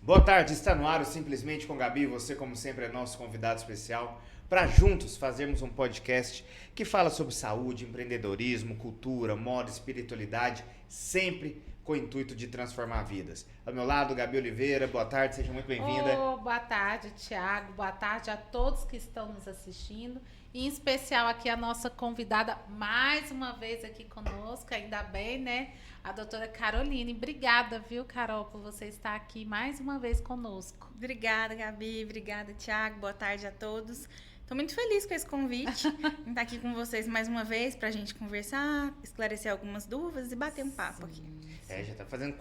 Boa tarde, está no ar o Simplesmente com Gabi. Você, como sempre, é nosso convidado especial para juntos fazermos um podcast que fala sobre saúde, empreendedorismo, cultura, moda, espiritualidade, sempre com o intuito de transformar vidas. Ao meu lado, Gabi Oliveira. Boa tarde, seja muito bem-vinda. Boa tarde, Thiago. Boa tarde a todos que estão nos assistindo. Em especial aqui a nossa convidada, mais uma vez aqui conosco, ainda bem, né? A doutora Caroline. Obrigada, viu, Carol, por você estar aqui mais uma vez conosco. Obrigada, Gabi. Obrigada, Thiago. Boa tarde a todos. Estou muito feliz com esse convite, em estar aqui com vocês mais uma vez para a gente conversar, esclarecer algumas dúvidas e bater um papo aqui. Já tá fazendo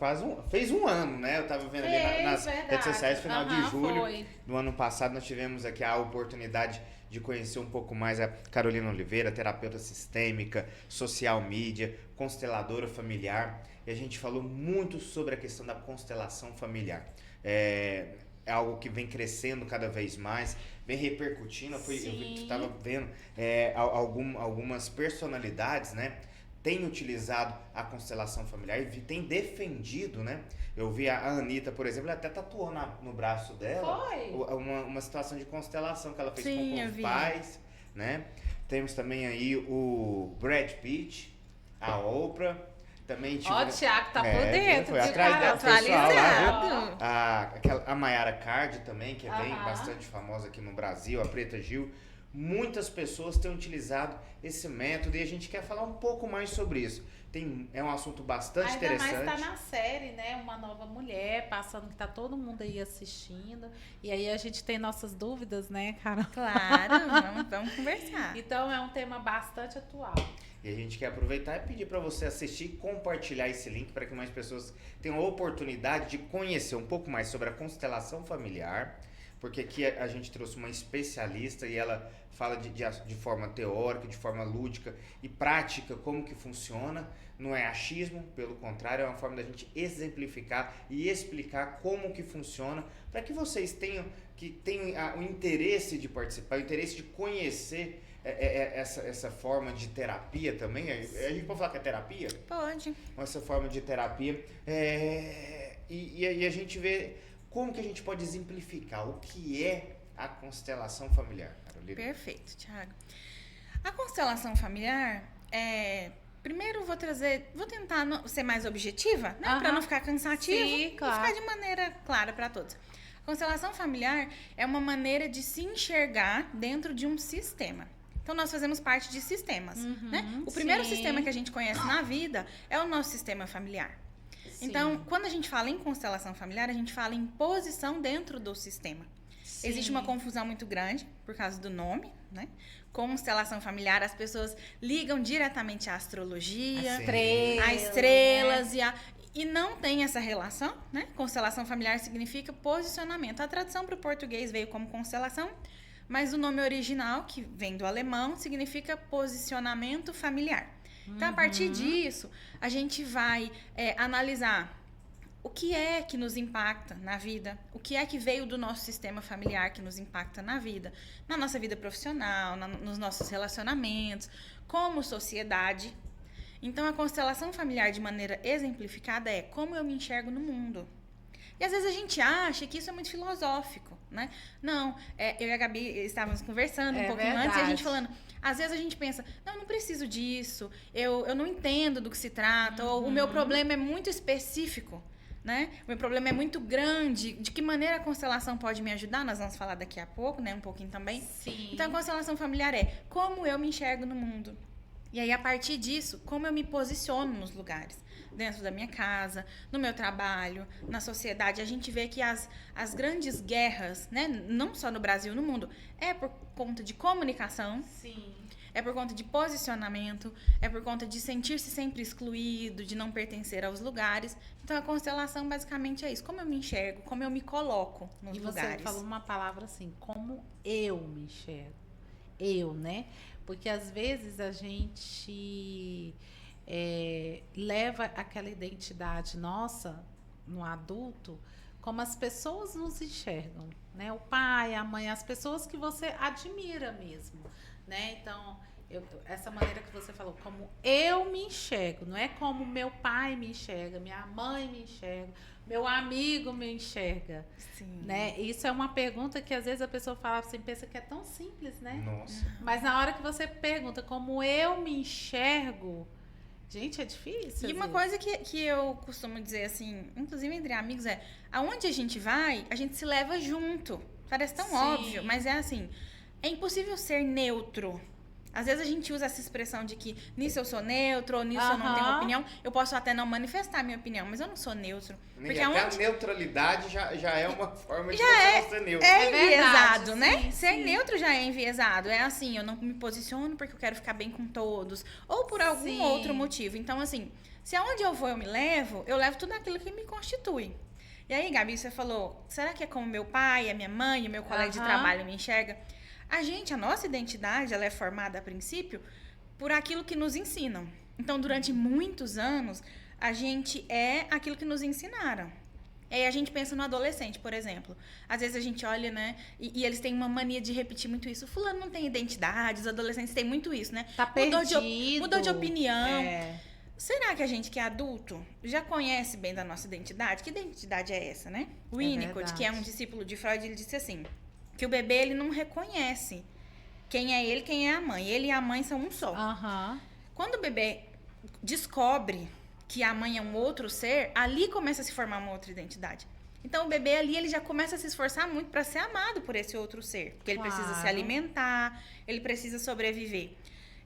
fez um ano, né? Eu tava vendo ali nas redes sociais, final de julho do ano passado, nós tivemos aqui a oportunidade de conhecer um pouco mais a Carolina Oliveira, terapeuta sistêmica, social media, consteladora familiar, e a gente falou muito sobre a questão da constelação familiar. É algo que vem crescendo cada vez mais, vem repercutindo. Eu vi que estava vendo algumas personalidades, né? Tem utilizado a constelação familiar e tem defendido, né? Eu vi a Anitta, por exemplo, ela até tatuou no braço dela uma situação de constelação que ela fez com os pais, né? Temos também aí o Brad Pitt, a Oprah. Também o Thiago tá por dentro. Foi atrás da pessoal lá, viu? A Mayara Card também, que é bem bastante famosa aqui no Brasil, a Preta Gil. Muitas pessoas têm utilizado esse método e a gente quer falar um pouco mais sobre isso. É um assunto bastante interessante. Ainda mais tá na série, né? Uma nova mulher, passando que tá todo mundo aí assistindo. E aí a gente tem nossas dúvidas, né, Carol? Claro, vamos conversar. Então é um tema bastante atual. E a gente quer aproveitar e pedir para você assistir e compartilhar esse link para que mais pessoas tenham a oportunidade de conhecer um pouco mais sobre a constelação familiar, porque aqui a gente trouxe uma especialista e ela fala de forma teórica, de forma lúdica e prática como que funciona. Não é achismo, pelo contrário, é uma forma da gente exemplificar e explicar como que funciona, para que vocês tenham o interesse de participar, o interesse de conhecer essa forma de terapia também. A gente pode falar que é terapia? Pode. Essa forma de terapia. E a gente vê como que a gente pode exemplificar o que é a constelação familiar, Carolina. Perfeito, Thiago. A constelação familiar primeiro vou tentar ser mais objetiva, né? Para não ficar cansativo. Sim, claro. E ficar de maneira clara para todos. A constelação familiar é uma maneira de se enxergar dentro de um sistema. Então, nós fazemos parte de sistemas, né? O primeiro sistema que a gente conhece na vida é o nosso sistema familiar. Sim. Então, quando a gente fala em constelação familiar, a gente fala em posição dentro do sistema. Sim. Existe uma confusão muito grande por causa do nome, né? Constelação familiar, as pessoas ligam diretamente à astrologia, a estrelas, né? E não tem essa relação, né? Constelação familiar significa posicionamento. A tradução para o português veio como constelação, mas o nome original, que vem do alemão, significa posicionamento familiar. Então, a partir disso, a gente vai analisar o que é que nos impacta na vida, o que é que veio do nosso sistema familiar que nos impacta na vida, na nossa vida profissional, nos nossos relacionamentos, como sociedade. Então, a constelação familiar, de maneira exemplificada, é como eu me enxergo no mundo. E às vezes a gente acha que isso é muito filosófico, né? Não, eu e a Gabi estávamos conversando um pouquinho antes e a gente falando, às vezes a gente pensa, não preciso disso, eu não entendo do que se trata, ou o meu problema é muito específico, né? O meu problema é muito grande, de que maneira a constelação pode me ajudar? Nós vamos falar daqui a pouco, né? Um pouquinho também. Sim. Então, a constelação familiar é como eu me enxergo no mundo. E aí, a partir disso, como eu me posiciono nos lugares. Dentro da minha casa, no meu trabalho, na sociedade. A gente vê que as grandes guerras, né, não só no Brasil, no mundo, é por conta de comunicação. Sim. É por conta de posicionamento, é por conta de sentir-se sempre excluído, de não pertencer aos lugares. Então, a constelação basicamente é isso. Como eu me enxergo, como eu me coloco nos lugares. E você falou uma palavra assim, como eu me enxergo. Eu, né? Porque às vezes a gente leva aquela identidade nossa no adulto como as pessoas nos enxergam, né? O pai, a mãe, as pessoas que você admira mesmo, né? Então, essa maneira que você falou, como eu me enxergo, não é como meu pai me enxerga, minha mãe me enxerga, meu amigo me enxerga. Sim. Né? Isso é uma pergunta que às vezes a pessoa fala assim, pensa que é tão simples, né? Nossa. Mas na hora que você pergunta como eu me enxergo, gente, é difícil. E uma coisa que eu costumo dizer assim, inclusive entre amigos, é aonde a gente vai, a gente se leva junto. Parece tão óbvio, mas é assim, é impossível ser neutro. Às vezes a gente usa essa expressão de que nisso eu sou neutro, ou nisso eu não tenho opinião. Eu posso até não manifestar minha opinião, mas eu não sou neutro. Porque a neutralidade já é uma forma de você não ser neutro. É enviesado, verdade, né? Sim. Ser neutro já é enviesado. É assim, eu não me posiciono porque eu quero ficar bem com todos. Ou por algum outro motivo. Então, assim, se aonde eu vou eu levo tudo aquilo que me constitui. E aí, Gabi, você falou, será que é como meu pai, a minha mãe, o meu colega de trabalho me enxerga? A nossa identidade, ela é formada a princípio por aquilo que nos ensinam. Então, durante muitos anos, a gente é aquilo que nos ensinaram. Aí a gente pensa no adolescente, por exemplo. Às vezes a gente olha, né? E eles têm uma mania de repetir muito isso. Fulano não tem identidade, os adolescentes têm muito isso, né? Tá perdido. Mudou de opinião. Será que a gente que é adulto já conhece bem da nossa identidade? Que identidade é essa, né? O Winnicott, que é um discípulo de Freud, ele disse assim, que o bebê, ele não reconhece quem é ele, quem é a mãe. Ele e a mãe são um só. Quando o bebê descobre que a mãe é um outro ser, ali começa a se formar uma outra identidade. Então, o bebê ali, ele já começa a se esforçar muito para ser amado por esse outro ser. Porque ele precisa se alimentar, ele precisa sobreviver.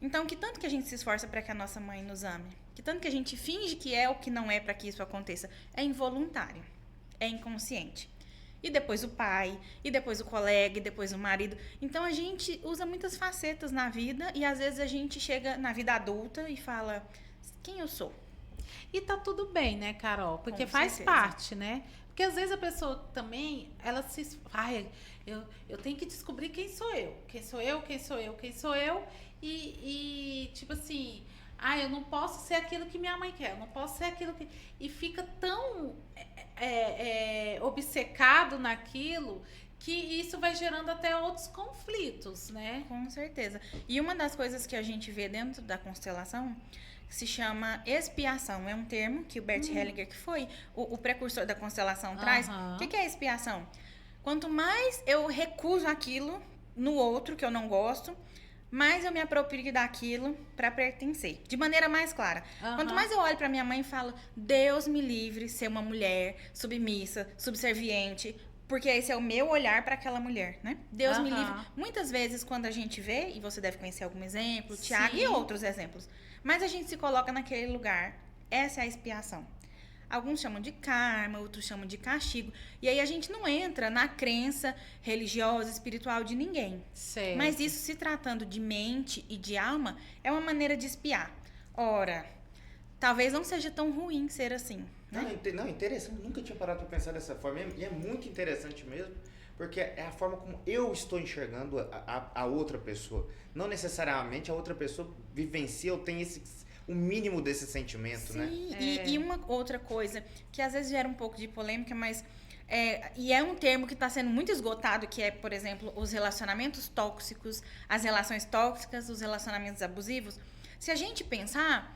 Então, que tanto que a gente se esforça para que a nossa mãe nos ame? Que tanto que a gente finge que é o que não é para que isso aconteça? É involuntário, é inconsciente. E depois o pai, e depois o colega, e depois o marido. Então, a gente usa muitas facetas na vida e, às vezes, a gente chega na vida adulta e fala, quem eu sou? E tá tudo bem, né, Carol? Porque faz parte, né? Porque, às vezes, a pessoa também, ela se... eu tenho que descobrir quem sou eu. Quem sou eu, quem sou eu, quem sou eu. E tipo assim... eu não posso ser aquilo que minha mãe quer. Eu não posso ser aquilo que... E fica tão... obcecado naquilo que isso vai gerando até outros conflitos, né? Com certeza. E uma das coisas que a gente vê dentro da constelação se chama expiação. É um termo que o Bert Hellinger, que foi o precursor da constelação, traz. O que é expiação? Quanto mais eu recuso aquilo no outro que eu não gosto, mais eu me aproprio daquilo para pertencer. De maneira mais clara. Quanto mais eu olho para minha mãe e falo, Deus me livre ser uma mulher submissa, subserviente, porque esse é o meu olhar para aquela mulher, né? Deus me livre. Muitas vezes, quando a gente vê, e você deve conhecer algum exemplo, Tiago e outros exemplos, mas a gente se coloca naquele lugar. Essa é a expiação. Alguns chamam de karma, outros chamam de castigo. E aí a gente não entra na crença religiosa, espiritual de ninguém. Certo. Mas isso, se tratando de mente e de alma, é uma maneira de espiar. Ora, talvez não seja tão ruim ser assim. Né? Não, interessante. Nunca tinha parado para pensar dessa forma. E é muito interessante mesmo, porque é a forma como eu estou enxergando a outra pessoa. Não necessariamente a outra pessoa vivencia ou tem o mínimo desse sentimento, né? E uma outra coisa, que às vezes gera um pouco de polêmica, mas... é um termo que está sendo muito esgotado, que é, por exemplo, os relacionamentos tóxicos, as relações tóxicas, os relacionamentos abusivos. Se a gente pensar...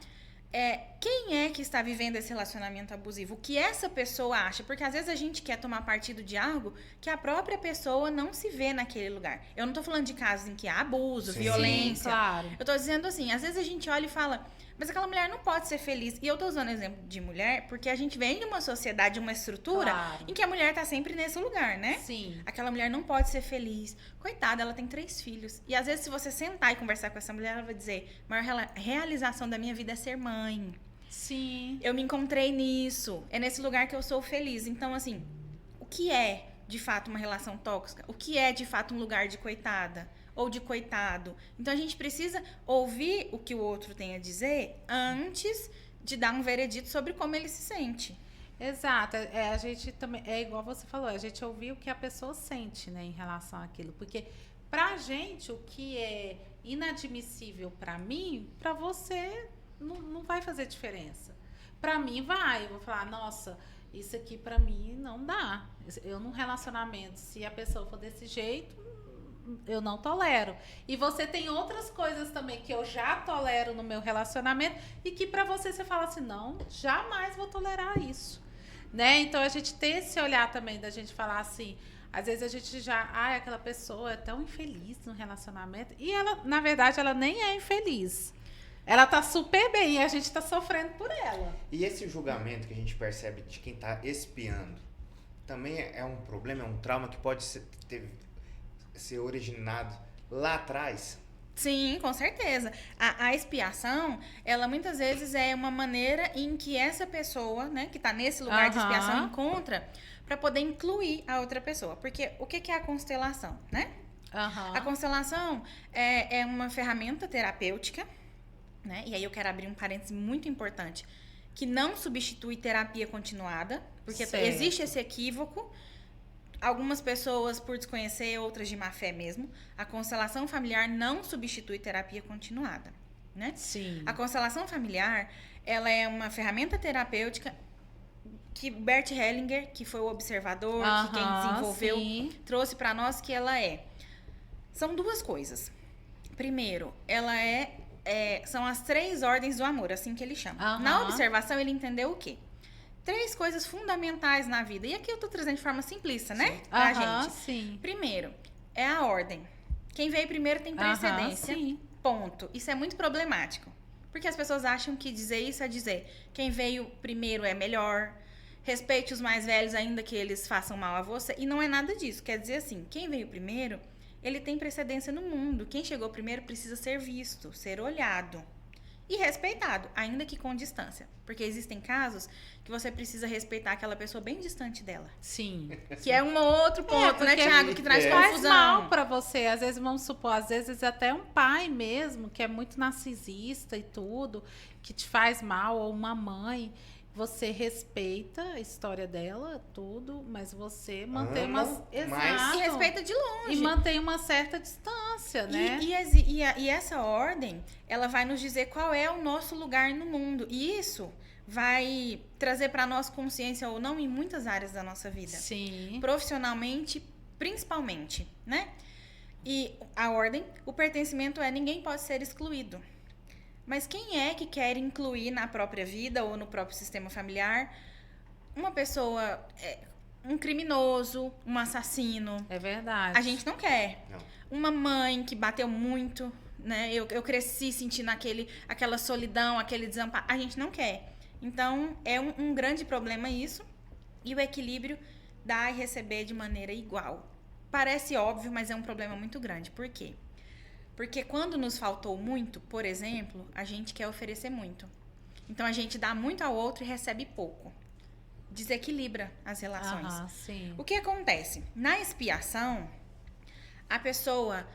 quem é que está vivendo esse relacionamento abusivo? O que essa pessoa acha? Porque às vezes a gente quer tomar partido de algo que a própria pessoa não se vê naquele lugar. Eu não estou falando de casos em que há abuso, violência. Sim, claro. Eu estou dizendo assim, às vezes a gente olha e fala, mas aquela mulher não pode ser feliz. E eu estou usando o exemplo de mulher porque a gente vem de uma sociedade, uma estrutura em que a mulher está sempre nesse lugar, né? Sim. Aquela mulher não pode ser feliz. Coitada, ela tem 3 filhos. E às vezes se você sentar e conversar com essa mulher, ela vai dizer, a maior realização da minha vida é ser mãe. Sim. Eu me encontrei nisso. É nesse lugar que eu sou feliz. Então, assim, o que é, de fato, uma relação tóxica? O que é, de fato, um lugar de coitada? Ou de coitado? Então, a gente precisa ouvir o que o outro tem a dizer antes de dar um veredito sobre como ele se sente. Exato. A gente também... É igual você falou, a gente ouvir o que a pessoa sente, né, em relação àquilo. Porque, pra gente, o que é inadmissível pra mim, pra você... Não vai fazer diferença. Pra mim vai. Eu vou falar, nossa, isso aqui pra mim não dá. Eu num relacionamento, se a pessoa for desse jeito, não tolero. E você tem outras coisas também que eu já tolero no meu relacionamento e que pra você fala assim, não, jamais vou tolerar isso. Né? Então a gente tem esse olhar também da gente falar assim, às vezes a gente já, aquela pessoa é tão infeliz no relacionamento e ela, na verdade, ela nem é infeliz. Ela tá super bem e a gente tá sofrendo por ela. E esse julgamento que a gente percebe de quem tá espiando também é um problema, é um trauma que pode ser originado lá atrás? Sim, com certeza. A expiação, ela muitas vezes é uma maneira em que essa pessoa, né, que tá nesse lugar de expiação, encontra para poder incluir a outra pessoa. Porque o que é a constelação, né? A constelação é uma ferramenta terapêutica, né? E aí eu quero abrir um parênteses muito importante, que não substitui terapia continuada, porque existe esse equívoco. Algumas pessoas por desconhecer, outras de má fé mesmo. A constelação familiar não substitui terapia continuada, né? Sim. A constelação familiar, ela é uma ferramenta terapêutica que Bert Hellinger, que foi o observador, que quem desenvolveu, trouxe para nós que ela é. São duas coisas. Primeiro, ela são as 3 ordens do amor, assim que ele chama. Na observação, ele entendeu o quê? 3 coisas fundamentais na vida. E aqui eu tô trazendo de forma simplista, né? Pra gente. Sim. Primeiro, é a ordem. Quem veio primeiro tem precedência. Ponto. Isso é muito problemático. Porque as pessoas acham que dizer isso é dizer quem veio primeiro é melhor. Respeite os mais velhos, ainda que eles façam mal a você. E não é nada disso. Quer dizer assim, quem veio primeiro, ele tem precedência no mundo. Quem chegou primeiro precisa ser visto, ser olhado. E respeitado, ainda que com distância. Porque existem casos que você precisa respeitar aquela pessoa bem distante dela. Sim. Que é um outro ponto, né, Thiago? Que traz confusão. Faz mal pra você. Às vezes, vamos supor, às vezes até um pai mesmo, que é muito narcisista e tudo, que te faz mal, ou uma mãe. Você respeita a história dela, tudo, mas você mantém e respeita de longe. E mantém uma certa distância, né? E essa ordem, ela vai nos dizer qual é o nosso lugar no mundo. E isso vai trazer para nós consciência ou não em muitas áreas da nossa vida. Sim. Profissionalmente, principalmente, né? E a ordem, o pertencimento ninguém pode ser excluído. Mas quem é que quer incluir na própria vida ou no próprio sistema familiar uma pessoa, um criminoso, um assassino? É verdade. A gente não quer. Não. Uma mãe que bateu muito, né? Eu cresci sentindo aquela solidão, aquele desamparo. A gente não quer. Então, é um grande problema isso. E o equilíbrio dar e receber de maneira igual. Parece óbvio, mas é um problema muito grande. Por quê? Porque quando nos faltou muito, por exemplo, a gente quer oferecer muito. Então, a gente dá muito ao outro e recebe pouco. Desequilibra as relações. Sim. O que acontece? Na expiação, a pessoa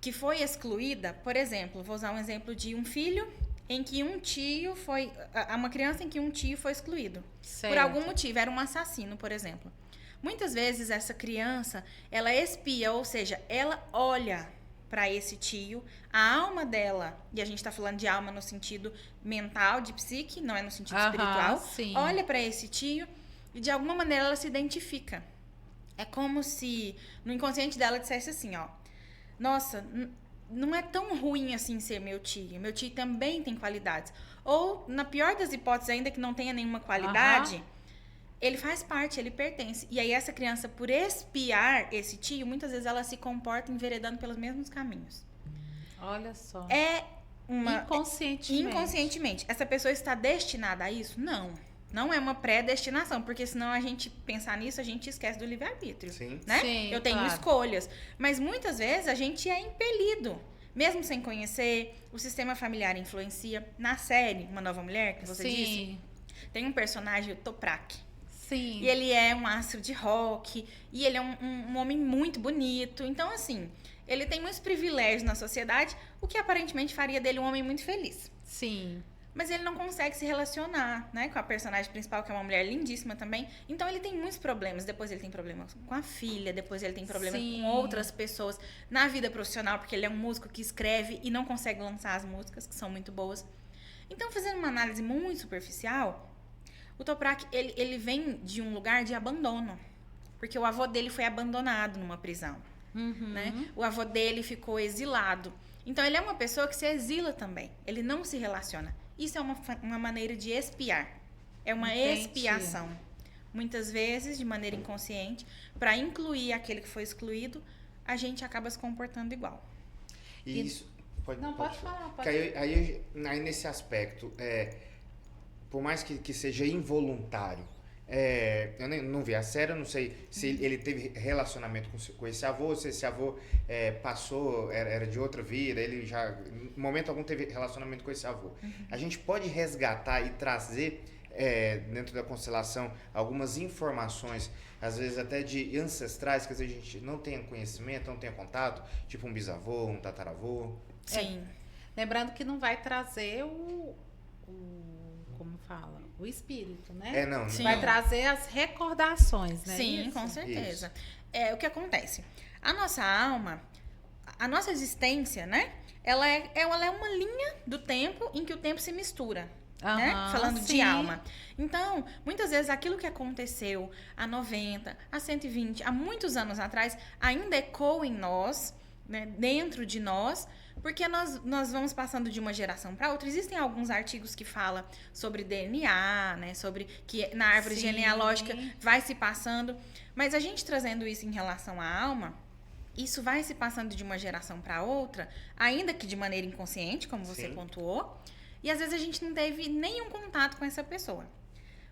que foi excluída, por exemplo, vou usar um exemplo de um filho em que um tio foi... Uma criança em que um tio foi excluído. Certo. Por algum motivo, era um assassino, por exemplo. Muitas vezes, essa criança, ela expia, ou seja, ela olha para esse tio, a alma dela, e a gente tá falando de alma no sentido mental, de psique, não é no sentido espiritual, sim. Olha para esse tio e de alguma maneira ela se identifica. É como se no inconsciente dela dissesse assim, ó, nossa, não é tão ruim assim ser meu tio também tem qualidades. Ou, na pior das hipóteses, ainda que não tenha nenhuma qualidade, ele faz parte, ele pertence. E aí essa criança, por espiar esse tio, muitas vezes ela se comporta enveredando pelos mesmos caminhos. Olha só. Inconscientemente. Essa pessoa está destinada a isso? Não. Não é uma predestinação, porque senão a gente pensar nisso, a gente esquece do livre-arbítrio. Sim. Né? Sim, eu tenho escolhas. Mas muitas vezes a gente é impelido. Mesmo sem conhecer, o sistema familiar influencia. Na série Uma Nova Mulher, que você disse, tem um personagem, o Toprak. Sim. E ele é um astro de rock. E ele é um homem muito bonito. Então, assim, ele tem muitos privilégios na sociedade, o que aparentemente faria dele um homem muito feliz. Sim. Mas ele não consegue se relacionar, né, com a personagem principal, que é uma mulher lindíssima também. Então, ele tem muitos problemas. Depois ele tem problemas com a filha. Depois ele tem problemas com outras pessoas na vida profissional, porque ele é um músico que escreve e não consegue lançar as músicas, que são muito boas. Então, fazendo uma análise muito superficial, o Toprak, ele vem de um lugar de abandono. Porque o avô dele foi abandonado numa prisão. né? O avô dele ficou exilado. Então, ele é uma pessoa que se exila também. Ele não se relaciona. Isso é uma maneira de expiar. É uma expiação. Muitas vezes, de maneira inconsciente, para incluir aquele que foi excluído, a gente acaba se comportando igual. E isso... Pode falar. Aí nesse aspecto, por mais que seja involuntário, eu não vi a série, eu não sei se ele teve relacionamento com esse avô, se esse avô passou, era de outra vida, ele já, em momento algum, teve relacionamento com esse avô. A gente pode resgatar e trazer, dentro da constelação, algumas informações, às vezes até de ancestrais, que às vezes a gente não tenha conhecimento, não tenha contato, tipo um bisavô, um tataravô. Sim. Lembrando que não vai trazer como fala? O espírito, né? Não. Vai trazer as recordações, né? Sim, com certeza. O que acontece? A nossa alma, a nossa existência, né? Ela é uma linha do tempo em que o tempo se mistura. Né? Falando de alma. Então, muitas vezes aquilo que aconteceu há 90, há 120, há muitos anos atrás, ainda ecoa em nós, né? Dentro de nós, porque nós vamos passando de uma geração para outra. Existem alguns artigos que falam sobre DNA, né? Sobre que na árvore genealógica vai se passando. Mas a gente trazendo isso em relação à alma, isso vai se passando de uma geração para outra, ainda que de maneira inconsciente, como você pontuou. E às vezes a gente não teve nenhum contato com essa pessoa.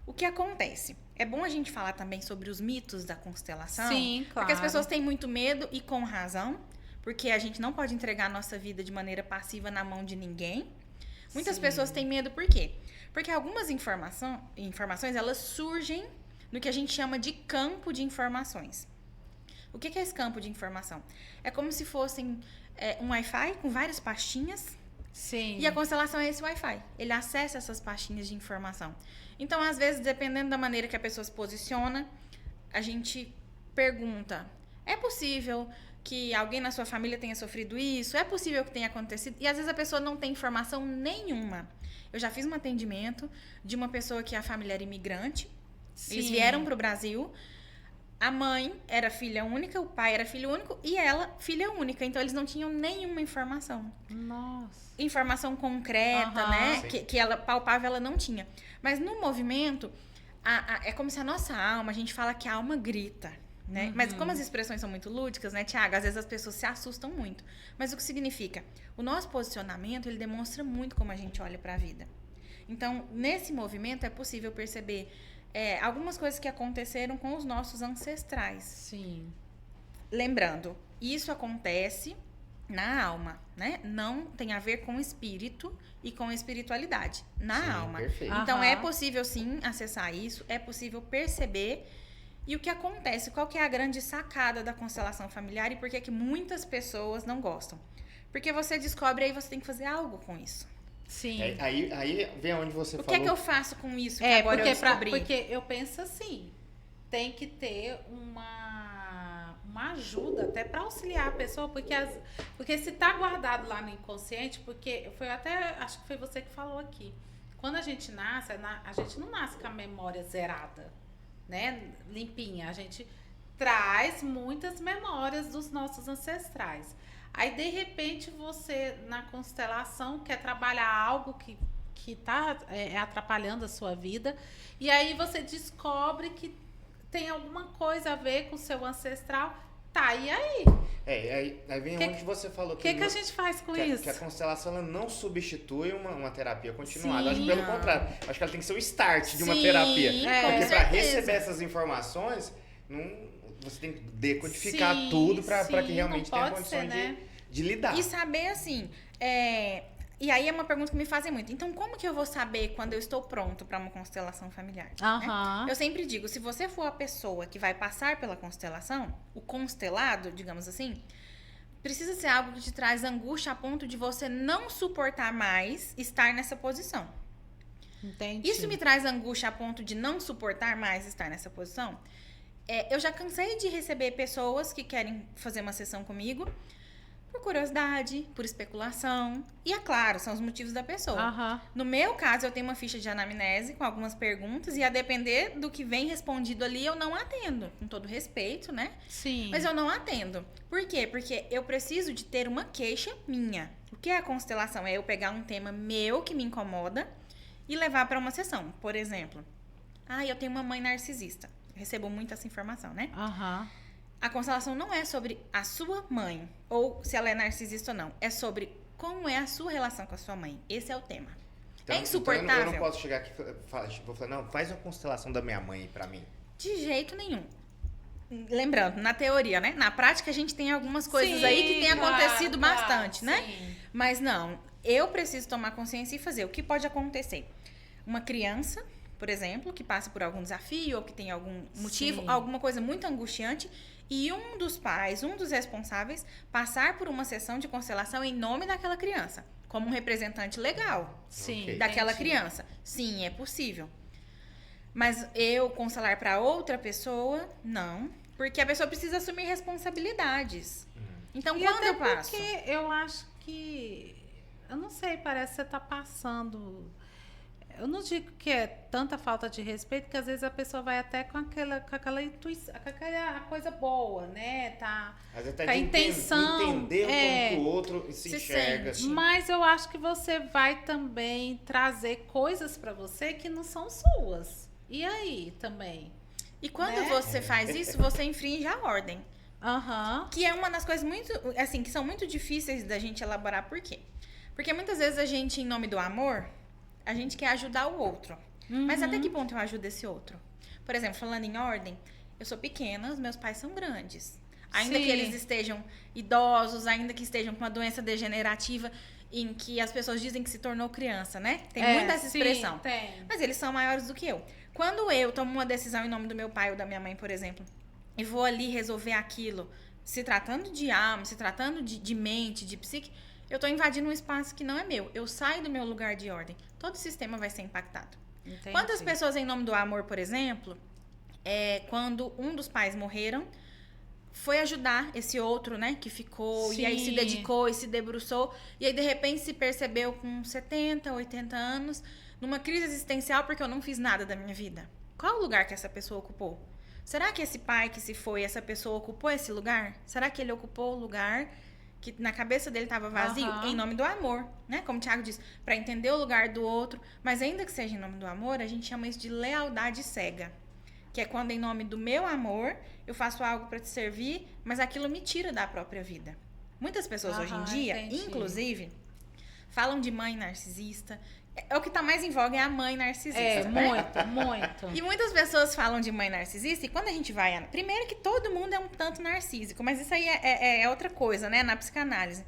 O que acontece? É bom a gente falar também sobre os mitos da constelação. Sim, claro. Porque as pessoas têm muito medo e com razão. Porque a gente não pode entregar a nossa vida de maneira passiva na mão de ninguém. Muitas pessoas têm medo por quê? Porque algumas informações, elas surgem no que a gente chama de campo de informações. O que é esse campo de informação? É como se fossem um Wi-Fi com várias pastinhas. Sim. E a constelação é esse Wi-Fi. Ele acessa essas pastinhas de informação. Então, às vezes, dependendo da maneira que a pessoa se posiciona, a gente pergunta: é possível que alguém na sua família tenha sofrido isso? É possível que tenha acontecido? E às vezes a pessoa não tem informação nenhuma. Eu já fiz um atendimento de uma pessoa que a família era imigrante. Eles vieram para o Brasil. A mãe era filha única, o pai era filho único e ela, filha única. Então, eles não tinham nenhuma informação. Nossa. Informação concreta, né? Que ela, palpável, ela não tinha. Mas no movimento, é como se a nossa alma, a gente fala que a alma grita, né? Mas como as expressões são muito lúdicas, né, Tiago? Às vezes as pessoas se assustam muito. Mas o que significa? O nosso posicionamento, ele demonstra muito como a gente olha para a vida. Então, nesse movimento, é possível perceber algumas coisas que aconteceram com os nossos ancestrais. Sim. Lembrando, isso acontece na alma, né? Não tem a ver com espírito e com espiritualidade. Na alma. Perfeito. Então, é possível, sim, acessar isso. É possível perceber. E o que acontece? Qual que é a grande sacada da constelação familiar e por que muitas pessoas não gostam? Porque você descobre aí você tem que fazer algo com isso. Sim. Aí vem onde você falou. O que é que eu faço com isso que agora eu descobri? Porque eu penso assim, tem que ter uma ajuda até para auxiliar a pessoa, porque se tá guardado lá no inconsciente, porque acho que foi você que falou aqui. Quando a gente nasce, a gente não nasce com a memória zerada, né? Limpinha. A gente traz muitas memórias dos nossos ancestrais. Aí, de repente, você, na constelação, quer trabalhar algo que tá atrapalhando a sua vida. E aí, você descobre que tem alguma coisa a ver com o seu ancestral. Tá, e aí? Aí vem onde você falou que a gente faz com isso? Que a constelação ela não substitui uma terapia continuada. Sim, acho que pelo contrário. Acho que ela tem que ser o start de uma terapia. Porque para receber essas informações, você tem que decodificar tudo para que realmente tenha condições de lidar. E saber assim, e aí é uma pergunta que me fazem muito. Então, como que eu vou saber quando eu estou pronto para uma constelação familiar? Né? Eu sempre digo, se você for a pessoa que vai passar pela constelação, o constelado, digamos assim, precisa ser algo que te traz angústia a ponto de você não suportar mais estar nessa posição. Entendi. Isso me traz angústia a ponto de não suportar mais estar nessa posição? Eu já cansei de receber pessoas que querem fazer uma sessão comigo Por curiosidade, por especulação. E, é claro, são os motivos da pessoa. Uhum. No meu caso, eu tenho uma ficha de anamnese com algumas perguntas e a depender do que vem respondido ali, eu não atendo. Com todo respeito, né? Sim. Mas eu não atendo. Por quê? Porque eu preciso de ter uma queixa minha. O que é a constelação? É eu pegar um tema meu que me incomoda e levar para uma sessão. Por exemplo, eu tenho uma mãe narcisista. Eu recebo muito essa informação, né? Aham. A constelação não é sobre a sua mãe, ou se ela é narcisista ou não. É sobre como é a sua relação com a sua mãe. Esse é o tema. Então, é insuportável. Então eu não posso chegar aqui e vou falar, não, faz uma constelação da minha mãe pra mim. De jeito nenhum. Lembrando, na teoria, né? Na prática, a gente tem algumas coisas aí que tem acontecido bastante, né? Sim. Mas não, eu preciso tomar consciência e fazer. O que pode acontecer? Uma criança, por exemplo, que passa por algum desafio ou que tem algum motivo, alguma coisa muito angustiante, e um dos pais, um dos responsáveis, passar por uma sessão de constelação em nome daquela criança, como um representante legal daquela criança. Sim, é possível. Mas eu constelar para outra pessoa, não. Porque a pessoa precisa assumir responsabilidades. Então, quando eu passo? Porque eu acho que... Eu não sei, parece que você tá passando... Eu não digo que é tanta falta de respeito, que às vezes a pessoa vai até com aquela intuição, com aquela coisa boa, né? Tá, às vezes tá com a intenção. Entender como que o outro se enxerga. Sente. Mas eu acho que você vai também trazer coisas para você que não são suas. E aí também? E quando né? você faz isso, você infringe a ordem. Aham. Que é uma das coisas muito, assim, que são muito difíceis da gente elaborar. Por quê? Porque muitas vezes a gente, em nome do amor, a gente quer ajudar o outro. Mas até que ponto eu ajudo esse outro? Por exemplo, falando em ordem, eu sou pequena, os meus pais são grandes. Ainda que eles estejam idosos, ainda que estejam com uma doença degenerativa em que as pessoas dizem que se tornou criança, né? Tem muita essa expressão. Tem. Mas eles são maiores do que eu. Quando eu tomo uma decisão em nome do meu pai ou da minha mãe, por exemplo, e vou ali resolver aquilo, se tratando de alma, se tratando de mente, de psique, eu tô invadindo um espaço que não é meu. Eu saio do meu lugar de ordem. Todo o sistema vai ser impactado. Entendi. Quantas pessoas, em nome do amor, por exemplo, quando um dos pais morreram, foi ajudar esse outro, né, que ficou, e aí se dedicou e se debruçou, e aí de repente se percebeu com 70, 80 anos, numa crise existencial porque eu não fiz nada da minha vida. Qual o lugar que essa pessoa ocupou? Será que esse pai que se foi, essa pessoa ocupou esse lugar? Será que ele ocupou o lugar que na cabeça dele estava vazio? Em nome do amor, né? Como o Thiago disse, para entender o lugar do outro. Mas ainda que seja em nome do amor, a gente chama isso de lealdade cega. Que é quando em nome do meu amor, eu faço algo para te servir, mas aquilo me tira da própria vida. Muitas pessoas hoje em dia, inclusive, falam de mãe narcisista. O que tá mais em voga é a mãe narcisista. Muito. E muitas pessoas falam de mãe narcisista e quando a gente vai... Primeiro que todo mundo é um tanto narcísico, mas isso aí é outra coisa, né? Na psicanálise.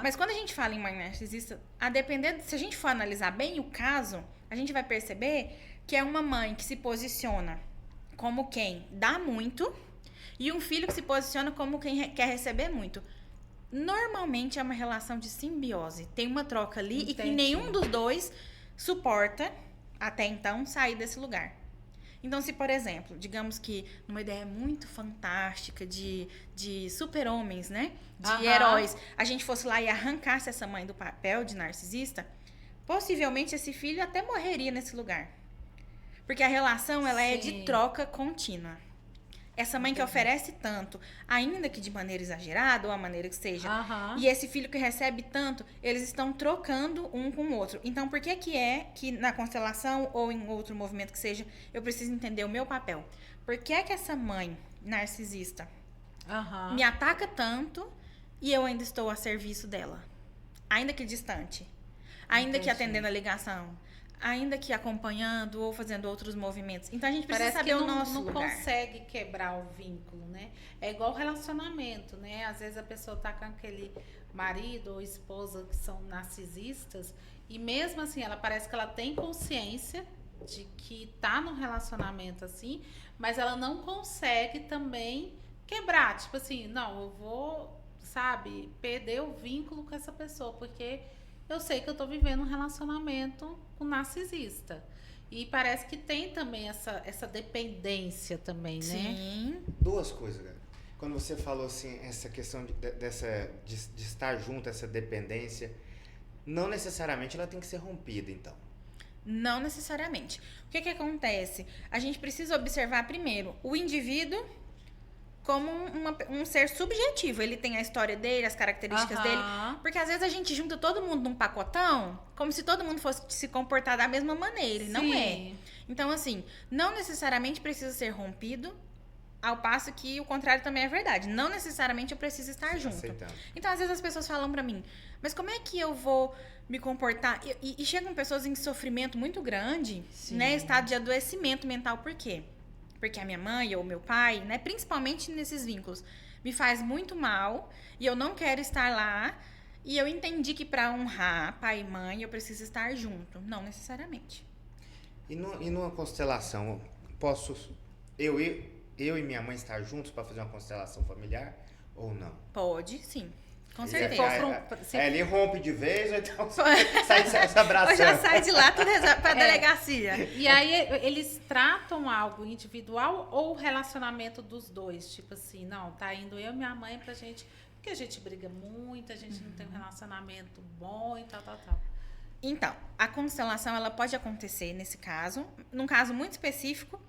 Mas quando a gente fala em mãe narcisista, a depender... Se a gente for analisar bem o caso, a gente vai perceber que é uma mãe que se posiciona como quem dá muito e um filho que se posiciona como quem quer receber muito. Normalmente é uma relação de simbiose. Tem uma troca ali e que nenhum dos dois suporta, até então, sair desse lugar. Então, se, por exemplo, digamos que numa ideia muito fantástica de super-homens, né? De heróis, a gente fosse lá e arrancasse essa mãe do papel de narcisista, possivelmente esse filho até morreria nesse lugar. Porque a relação, ela é de troca contínua. Essa mãe que oferece tanto, ainda que de maneira exagerada, ou a maneira que seja, e esse filho que recebe tanto, eles estão trocando um com o outro. Então, por que que na constelação ou em outro movimento que seja, eu preciso entender o meu papel? Por que essa mãe narcisista me ataca tanto e eu ainda estou a serviço dela? Ainda que distante. Ainda que atendendo a ligação. Ainda que acompanhando ou fazendo outros movimentos. Então, a gente precisa saber o nosso lugar. Não consegue quebrar o vínculo, né? É igual relacionamento, né? Às vezes a pessoa tá com aquele marido ou esposa que são narcisistas e mesmo assim, ela parece que ela tem consciência de que tá num relacionamento assim, mas ela não consegue também quebrar. Tipo assim, não, eu vou, sabe, perder o vínculo com essa pessoa, porque... eu sei que eu tô vivendo um relacionamento com narcisista. E parece que tem também essa dependência também, né? Sim. Duas coisas, cara. Quando você falou assim, essa questão de estar junto, essa dependência, não necessariamente ela tem que ser rompida, então. Não necessariamente. O que acontece? A gente precisa observar primeiro o indivíduo como um ser subjetivo. Ele tem a história dele, as características dele. Porque às vezes a gente junta todo mundo num pacotão, como se todo mundo fosse se comportar da mesma maneira. E não é. Então, assim, não necessariamente precisa ser rompido, ao passo que o contrário também é verdade. Não necessariamente eu preciso estar junto. Aceitando. Então, às vezes as pessoas falam pra mim, mas como é que eu vou me comportar? E chegam pessoas em sofrimento muito grande, né? Estado de adoecimento mental. Por quê? Porque a minha mãe ou meu pai, né, principalmente nesses vínculos, me faz muito mal e eu não quero estar lá. E eu entendi que para honrar pai e mãe eu preciso estar junto. Não necessariamente. E numa constelação, posso eu e minha mãe estar juntos para fazer uma constelação familiar ou não? Pode, sim. Com E certeza. ele rompe de vez ou então sai se abraçando. Ou já sai de lá tudo pra delegacia. E aí eles tratam algo individual ou o relacionamento dos dois? Tipo assim, não, tá indo eu e minha mãe pra gente... Porque a gente briga muito, a gente não tem um relacionamento bom e tal. Então, a constelação ela pode acontecer nesse caso. Num caso muito específico...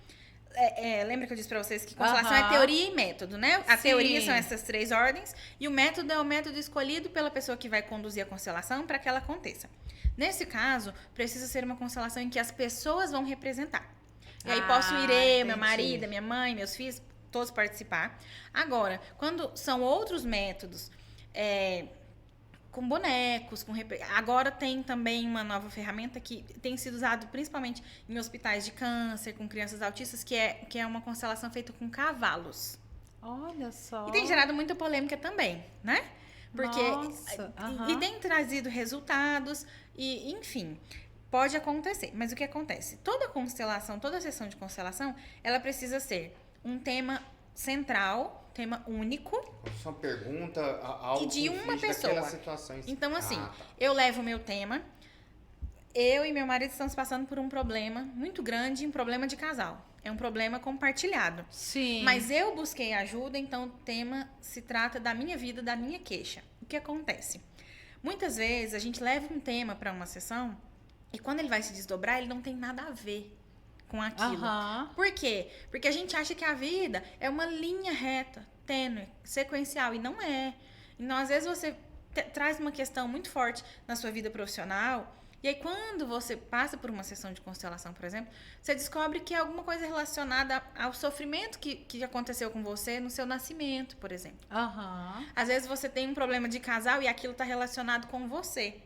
lembra que eu disse pra vocês que constelação é teoria e método, né? A teoria são essas 3 ordens e o método é o método escolhido pela pessoa que vai conduzir a constelação para que ela aconteça. Nesse caso, precisa ser uma constelação em que as pessoas vão representar. E aí posso ir meu marido, minha mãe, meus filhos, todos participar. Agora, quando são outros métodos, com bonecos, agora tem também uma nova ferramenta que tem sido usado principalmente em hospitais de câncer, com crianças autistas, que é uma constelação feita com cavalos. Olha só. E tem gerado muita polêmica também, né? Porque Nossa, e tem trazido resultados e, enfim, pode acontecer. Mas o que acontece? Toda constelação, toda sessão de constelação, ela precisa ser um tema central, tema único. Só pergunta algo e de uma pessoa. Situação. Então, assim, eu levo o meu tema. Eu e meu marido estamos passando por um problema muito grande, um problema de casal. É um problema compartilhado. Sim. Mas eu busquei ajuda, então o tema se trata da minha vida, da minha queixa. O que acontece? Muitas vezes a gente leva um tema para uma sessão e quando ele vai se desdobrar, ele não tem nada a ver com aquilo. Por quê? Porque a gente acha que a vida é uma linha reta, tênue, sequencial, e não é. Então, às vezes, você traz uma questão muito forte na sua vida profissional, e aí, quando você passa por uma sessão de constelação, por exemplo, você descobre que é alguma coisa relacionada ao sofrimento que aconteceu com você no seu nascimento, por exemplo. Às vezes, você tem um problema de casal e aquilo está relacionado com você.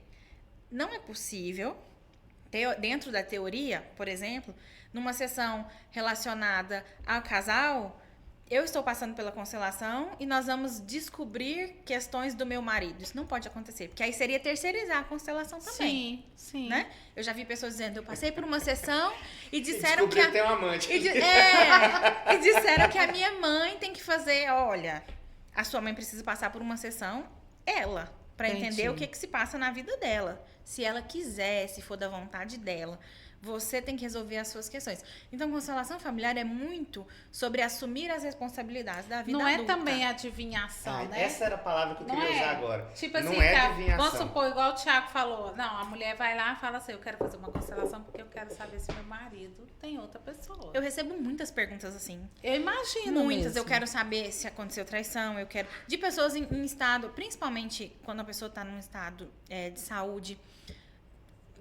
Não é possível, dentro da teoria, por exemplo, numa sessão relacionada ao casal, eu estou passando pela constelação e nós vamos descobrir questões do meu marido. Isso não pode acontecer, porque aí seria terceirizar a constelação também. Sim. Né? Eu já vi pessoas dizendo, eu passei por uma sessão e disseram que... tem um amante. E disseram que a minha mãe tem que fazer, olha, a sua mãe precisa passar por uma sessão, para entender o que se passa na vida dela. Se ela quiser, se for da vontade dela. Você tem que resolver as suas questões. Então, constelação familiar é muito sobre assumir as responsabilidades da vida adulta. Não é também adivinhação, né? Essa era a palavra que eu queria usar agora. Tipo assim, não é adivinhação. Vamos supor, igual o Thiago falou. Não, a mulher vai lá e fala assim, eu quero fazer uma constelação porque eu quero saber se meu marido tem outra pessoa. Eu recebo muitas perguntas assim. Eu imagino muitas. mesmo. Eu quero saber se aconteceu traição, eu quero... De pessoas em estado, principalmente quando a pessoa está num estado de saúde...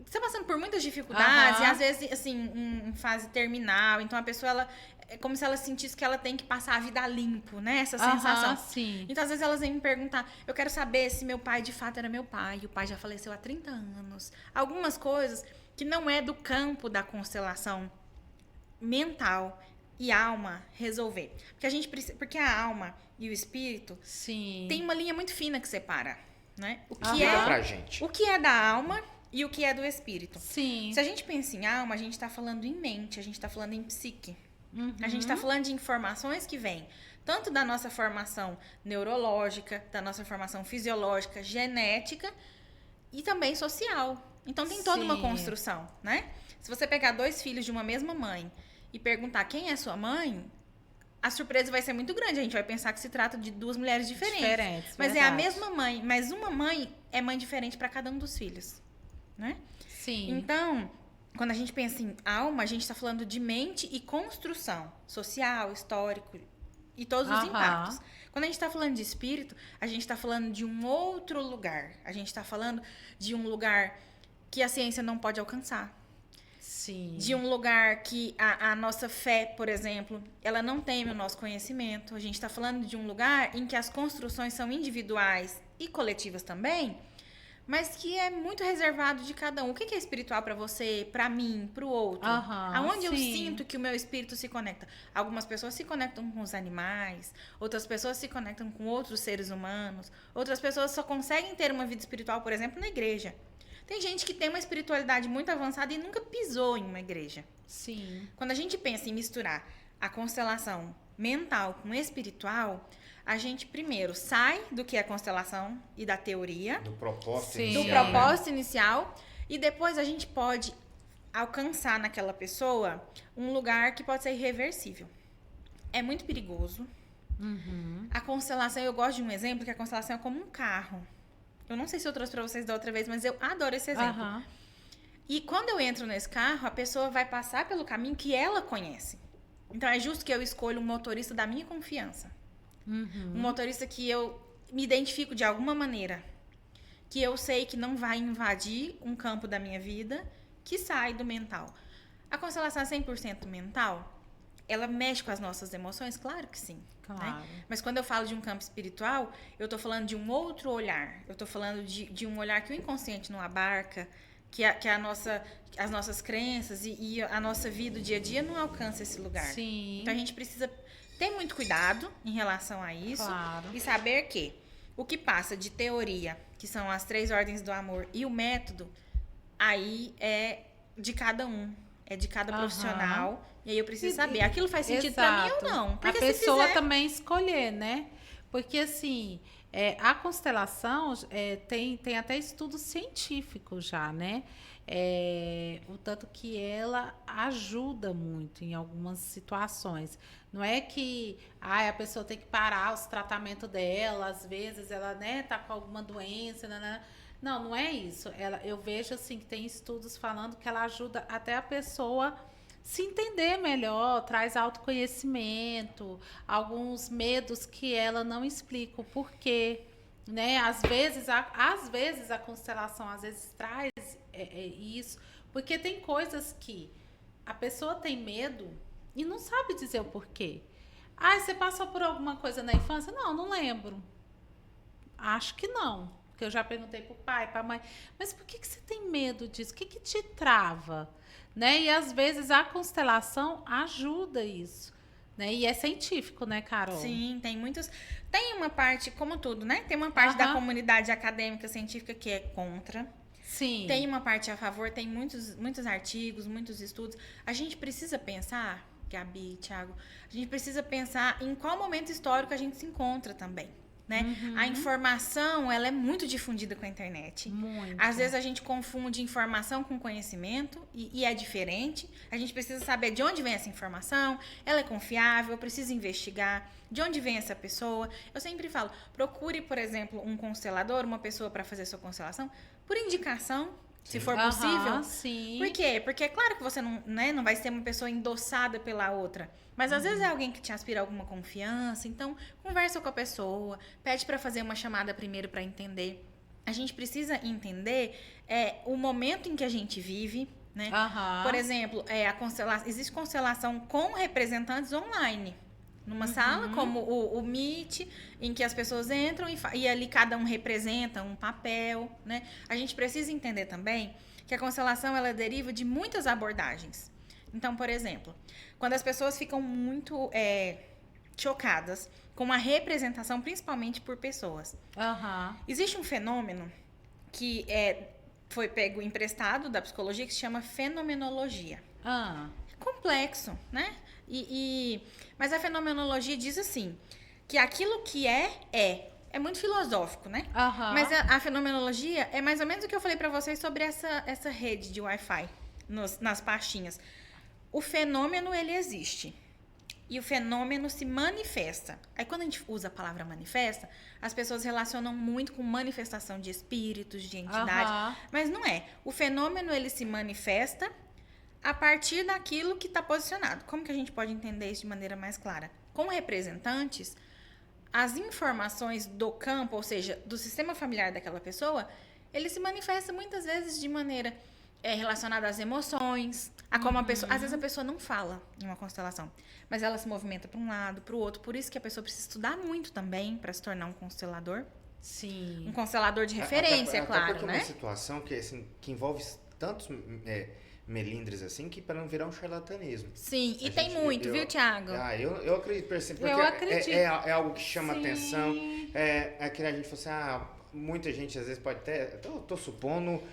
Você está passando por muitas dificuldades, e às vezes, assim, em fase terminal. Então, a pessoa, ela é como se ela sentisse que ela tem que passar a vida limpo, né? Essa sensação. Sim. Então, às vezes, elas vêm me perguntar, eu quero saber se meu pai, de fato, era meu pai. E o pai já faleceu há 30 anos. Algumas coisas que não é do campo da constelação mental e alma resolver. Porque a gente precisa, porque a alma e o espírito tem uma linha muito fina que separa, né? O que é da alma e o que é do espírito. Sim. Se a gente pensa em alma, a gente está falando em mente, a gente está falando em psique. A gente está falando de informações que vêm tanto da nossa formação neurológica, da nossa formação fisiológica, genética e também social. Então, tem toda uma construção, né? Se você pegar 2 filhos de uma mesma mãe e perguntar quem é sua mãe, a surpresa vai ser muito grande. A gente vai pensar que se trata de duas mulheres diferentes. Mas verdade. é a mesma mãe. Mas uma mãe é mãe diferente para cada um dos filhos. Né? Sim. Então, quando a gente pensa em alma, a gente está falando de mente e construção social, histórico e todos os impactos. Quando a gente está falando de espírito, a gente está falando de um outro lugar. A gente está falando de um lugar que a ciência não pode alcançar. Sim. De um lugar que a nossa fé, por exemplo, ela não tem o nosso conhecimento. A gente está falando de um lugar em que as construções são individuais e coletivas também, mas que é muito reservado de cada um. O que é espiritual para você, para mim, para o outro? Aonde eu sinto que o meu espírito se conecta? Algumas pessoas se conectam com os animais, outras pessoas se conectam com outros seres humanos, outras pessoas só conseguem ter uma vida espiritual, por exemplo, na igreja. Tem gente que tem uma espiritualidade muito avançada e nunca pisou em uma igreja. Sim. Quando a gente pensa em misturar a constelação mental com espiritual, a gente primeiro sai do que é constelação e da teoria. Do propósito inicial. Do propósito inicial. E depois a gente pode alcançar naquela pessoa um lugar que pode ser irreversível. É muito perigoso. A constelação, eu gosto de um exemplo, que a constelação é como um carro. Eu não sei se eu trouxe pra vocês da outra vez, mas eu adoro esse exemplo. E quando eu entro nesse carro, a pessoa vai passar pelo caminho que ela conhece. Então, é justo que eu escolha um motorista da minha confiança. Um motorista que eu me identifico de alguma maneira. Que eu sei que não vai invadir um campo da minha vida que sai do mental. A constelação é 100% mental? Ela mexe com as nossas emoções? Claro que sim. Claro. Né? Mas quando eu falo de um campo espiritual, eu tô falando de um outro olhar. Eu tô falando de um olhar que o inconsciente não abarca, que as nossas crenças e a nossa vida, o dia a dia, não alcança esse lugar. Sim. Então a gente precisa ter muito cuidado em relação a isso. Claro. E saber que o que passa de teoria, que são as 3 ordens do amor, e o método, aí é de cada um. É de cada profissional. E aí eu preciso saber, aquilo faz sentido pra mim ou não? Porque a pessoa também escolher, né? Porque, assim, a constelação tem até estudo científico já, né? O tanto que ela ajuda muito em algumas situações. Não é que a pessoa tem que parar os tratamentos dela, às vezes ela, né, tá com alguma doença, não é isso. Eu vejo, assim, que tem estudos falando que ela ajuda até a pessoa se entender melhor, traz autoconhecimento, alguns medos que ela não explica o porquê, né? Às vezes a constelação traz isso, porque tem coisas que a pessoa tem medo e não sabe dizer o porquê. Você passou por alguma coisa na infância? Não lembro. Acho que não. Porque eu já perguntei pro pai, pra mãe, mas por que você tem medo disso? O que te trava? Né? E às vezes a constelação ajuda isso, né? E é científico, né, Carol? Sim, tem muitos. Tem uma parte, como tudo, né? Tem uma parte da comunidade acadêmica científica que é contra. Sim. Tem uma parte a favor, tem muitos artigos, muitos estudos. A gente precisa pensar, Gabi, Thiago, a gente precisa pensar em qual momento histórico a gente se encontra também. Né? A informação, ela é muito difundida com a internet. Muito. Às vezes a gente confunde informação com conhecimento e é diferente. A gente precisa saber de onde vem essa informação, ela é confiável, eu preciso investigar de onde vem essa pessoa. Eu sempre falo, procure, por exemplo, um constelador, uma pessoa para fazer sua constelação, por indicação, se for possível. Sim. Por quê? Porque é claro que você não vai ser uma pessoa endossada pela outra. Mas às vezes é alguém que te aspira alguma confiança. Então, conversa com a pessoa. Pede para fazer uma chamada primeiro para entender. A gente precisa entender o momento em que a gente vive. Né? Por exemplo, existe constelação com representantes online. Numa sala, como o Meet, em que as pessoas entram e ali cada um representa um papel, né? A gente precisa entender também que a constelação, ela deriva de muitas abordagens. Então, por exemplo, quando as pessoas ficam muito chocadas com a representação, principalmente por pessoas. Existe um fenômeno que foi emprestado da psicologia, que se chama fenomenologia. Complexo, né? Mas a fenomenologia diz assim, que aquilo que é muito filosófico, né? Mas a fenomenologia é mais ou menos o que eu falei pra vocês sobre essa rede de Wi-Fi nas pastinhas. O fenômeno, ele existe. e o fenômeno se manifesta. Aí quando a gente usa a palavra manifesta, as pessoas relacionam muito com manifestação de espíritos, de entidade, mas não é. O fenômeno, ele se manifesta a partir daquilo que está posicionado. Como que a gente pode entender isso de maneira mais clara? Com representantes, as informações do campo, ou seja, do sistema familiar daquela pessoa, ele se manifesta muitas vezes de maneira relacionada às emoções, a como a pessoa... Às vezes a pessoa não fala em uma constelação, mas ela se movimenta para um lado, para o outro. Por isso que a pessoa precisa estudar muito também para se tornar um constelador. Sim. Um constelador de referência, até claro, porque né? É uma situação que, assim, que envolve tantos melindres assim, que para não virar um charlatanismo. Sim, e tem muito, viu, Thiago? Eu acredito, assim, porque eu acredito. É algo que chama atenção. É que a gente fala assim, muita gente às vezes pode até, eu tô supondo,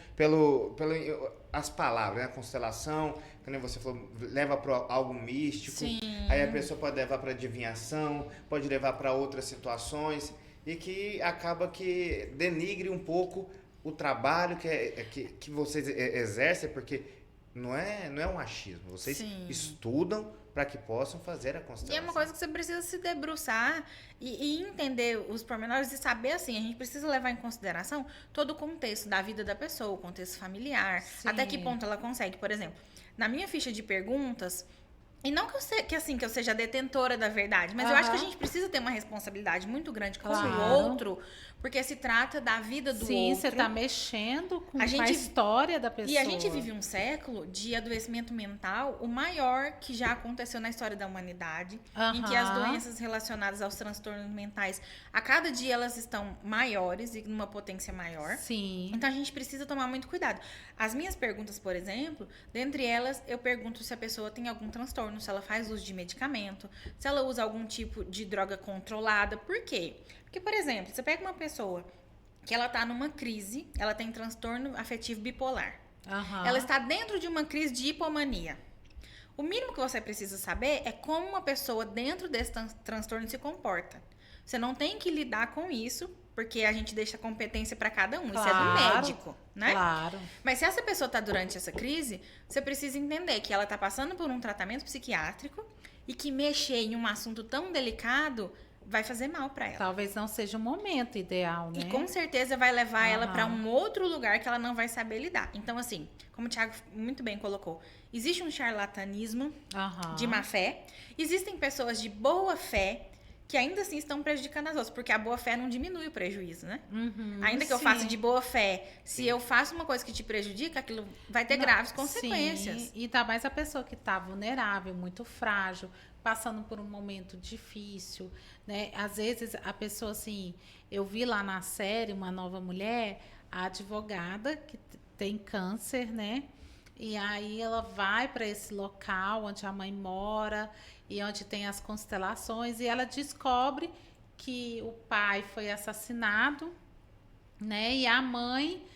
as palavras, né? A constelação, como você falou, leva para algo místico. Sim. Aí a pessoa pode levar para adivinhação, pode levar para outras situações, e que acaba que denigre um pouco o trabalho que vocês exercem, porque não é um achismo. Vocês estudam para que possam fazer a constelação. E é uma coisa que você precisa se debruçar e entender os pormenores e saber, assim, a gente precisa levar em consideração todo o contexto da vida da pessoa, o contexto familiar, até que ponto ela consegue. Por exemplo, na minha ficha de perguntas, e não que eu seja detentora da verdade, mas eu acho que a gente precisa ter uma responsabilidade muito grande com o outro, porque se trata da vida do outro. Sim, você está mexendo com a história da pessoa. E a gente vive um século de adoecimento mental, o maior que já aconteceu na história da humanidade, em que as doenças relacionadas aos transtornos mentais, a cada dia elas estão maiores e numa potência maior. Sim. Então a gente precisa tomar muito cuidado. As minhas perguntas, por exemplo, dentre elas, eu pergunto se a pessoa tem algum transtorno, se ela faz uso de medicamento, se ela usa algum tipo de droga controlada. Por quê? Porque, por exemplo, você pega uma pessoa que ela tá numa crise, ela tem transtorno afetivo bipolar. Ela está dentro de uma crise de hipomania. O mínimo que você precisa saber é como uma pessoa dentro desse transtorno se comporta. Você não tem que lidar com isso, porque a gente deixa a competência para cada um. Isso é do médico, né? Claro. Mas se essa pessoa está durante essa crise, você precisa entender que ela está passando por um tratamento psiquiátrico e que mexer em um assunto tão delicado vai fazer mal para ela. Talvez não seja o momento ideal, né? E com certeza vai levar ela para um outro lugar que ela não vai saber lidar. Então, assim, como o Thiago muito bem colocou, existe um charlatanismo de má fé. Existem pessoas de boa fé que ainda assim estão prejudicando as outras, porque a boa fé não diminui o prejuízo, né? Ainda que eu faça de boa fé, se eu faço uma coisa que te prejudica, aquilo vai ter graves consequências. Sim. E tá mais a pessoa que tá vulnerável, muito frágil, passando por um momento difícil, né? Às vezes a pessoa, assim, eu vi lá na série Uma Nova Mulher, a advogada que tem câncer, né? E aí ela vai para esse local onde a mãe mora e onde tem as constelações, e ela descobre que o pai foi assassinado, né? E a mãe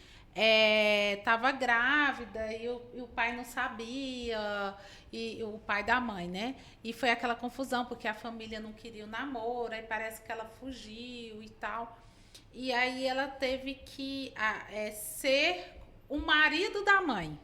estava grávida e o pai não sabia, e o pai da mãe, né? E foi aquela confusão, porque a família não queria o namoro, aí parece que ela fugiu e tal. E aí ela teve que ser o marido da mãe,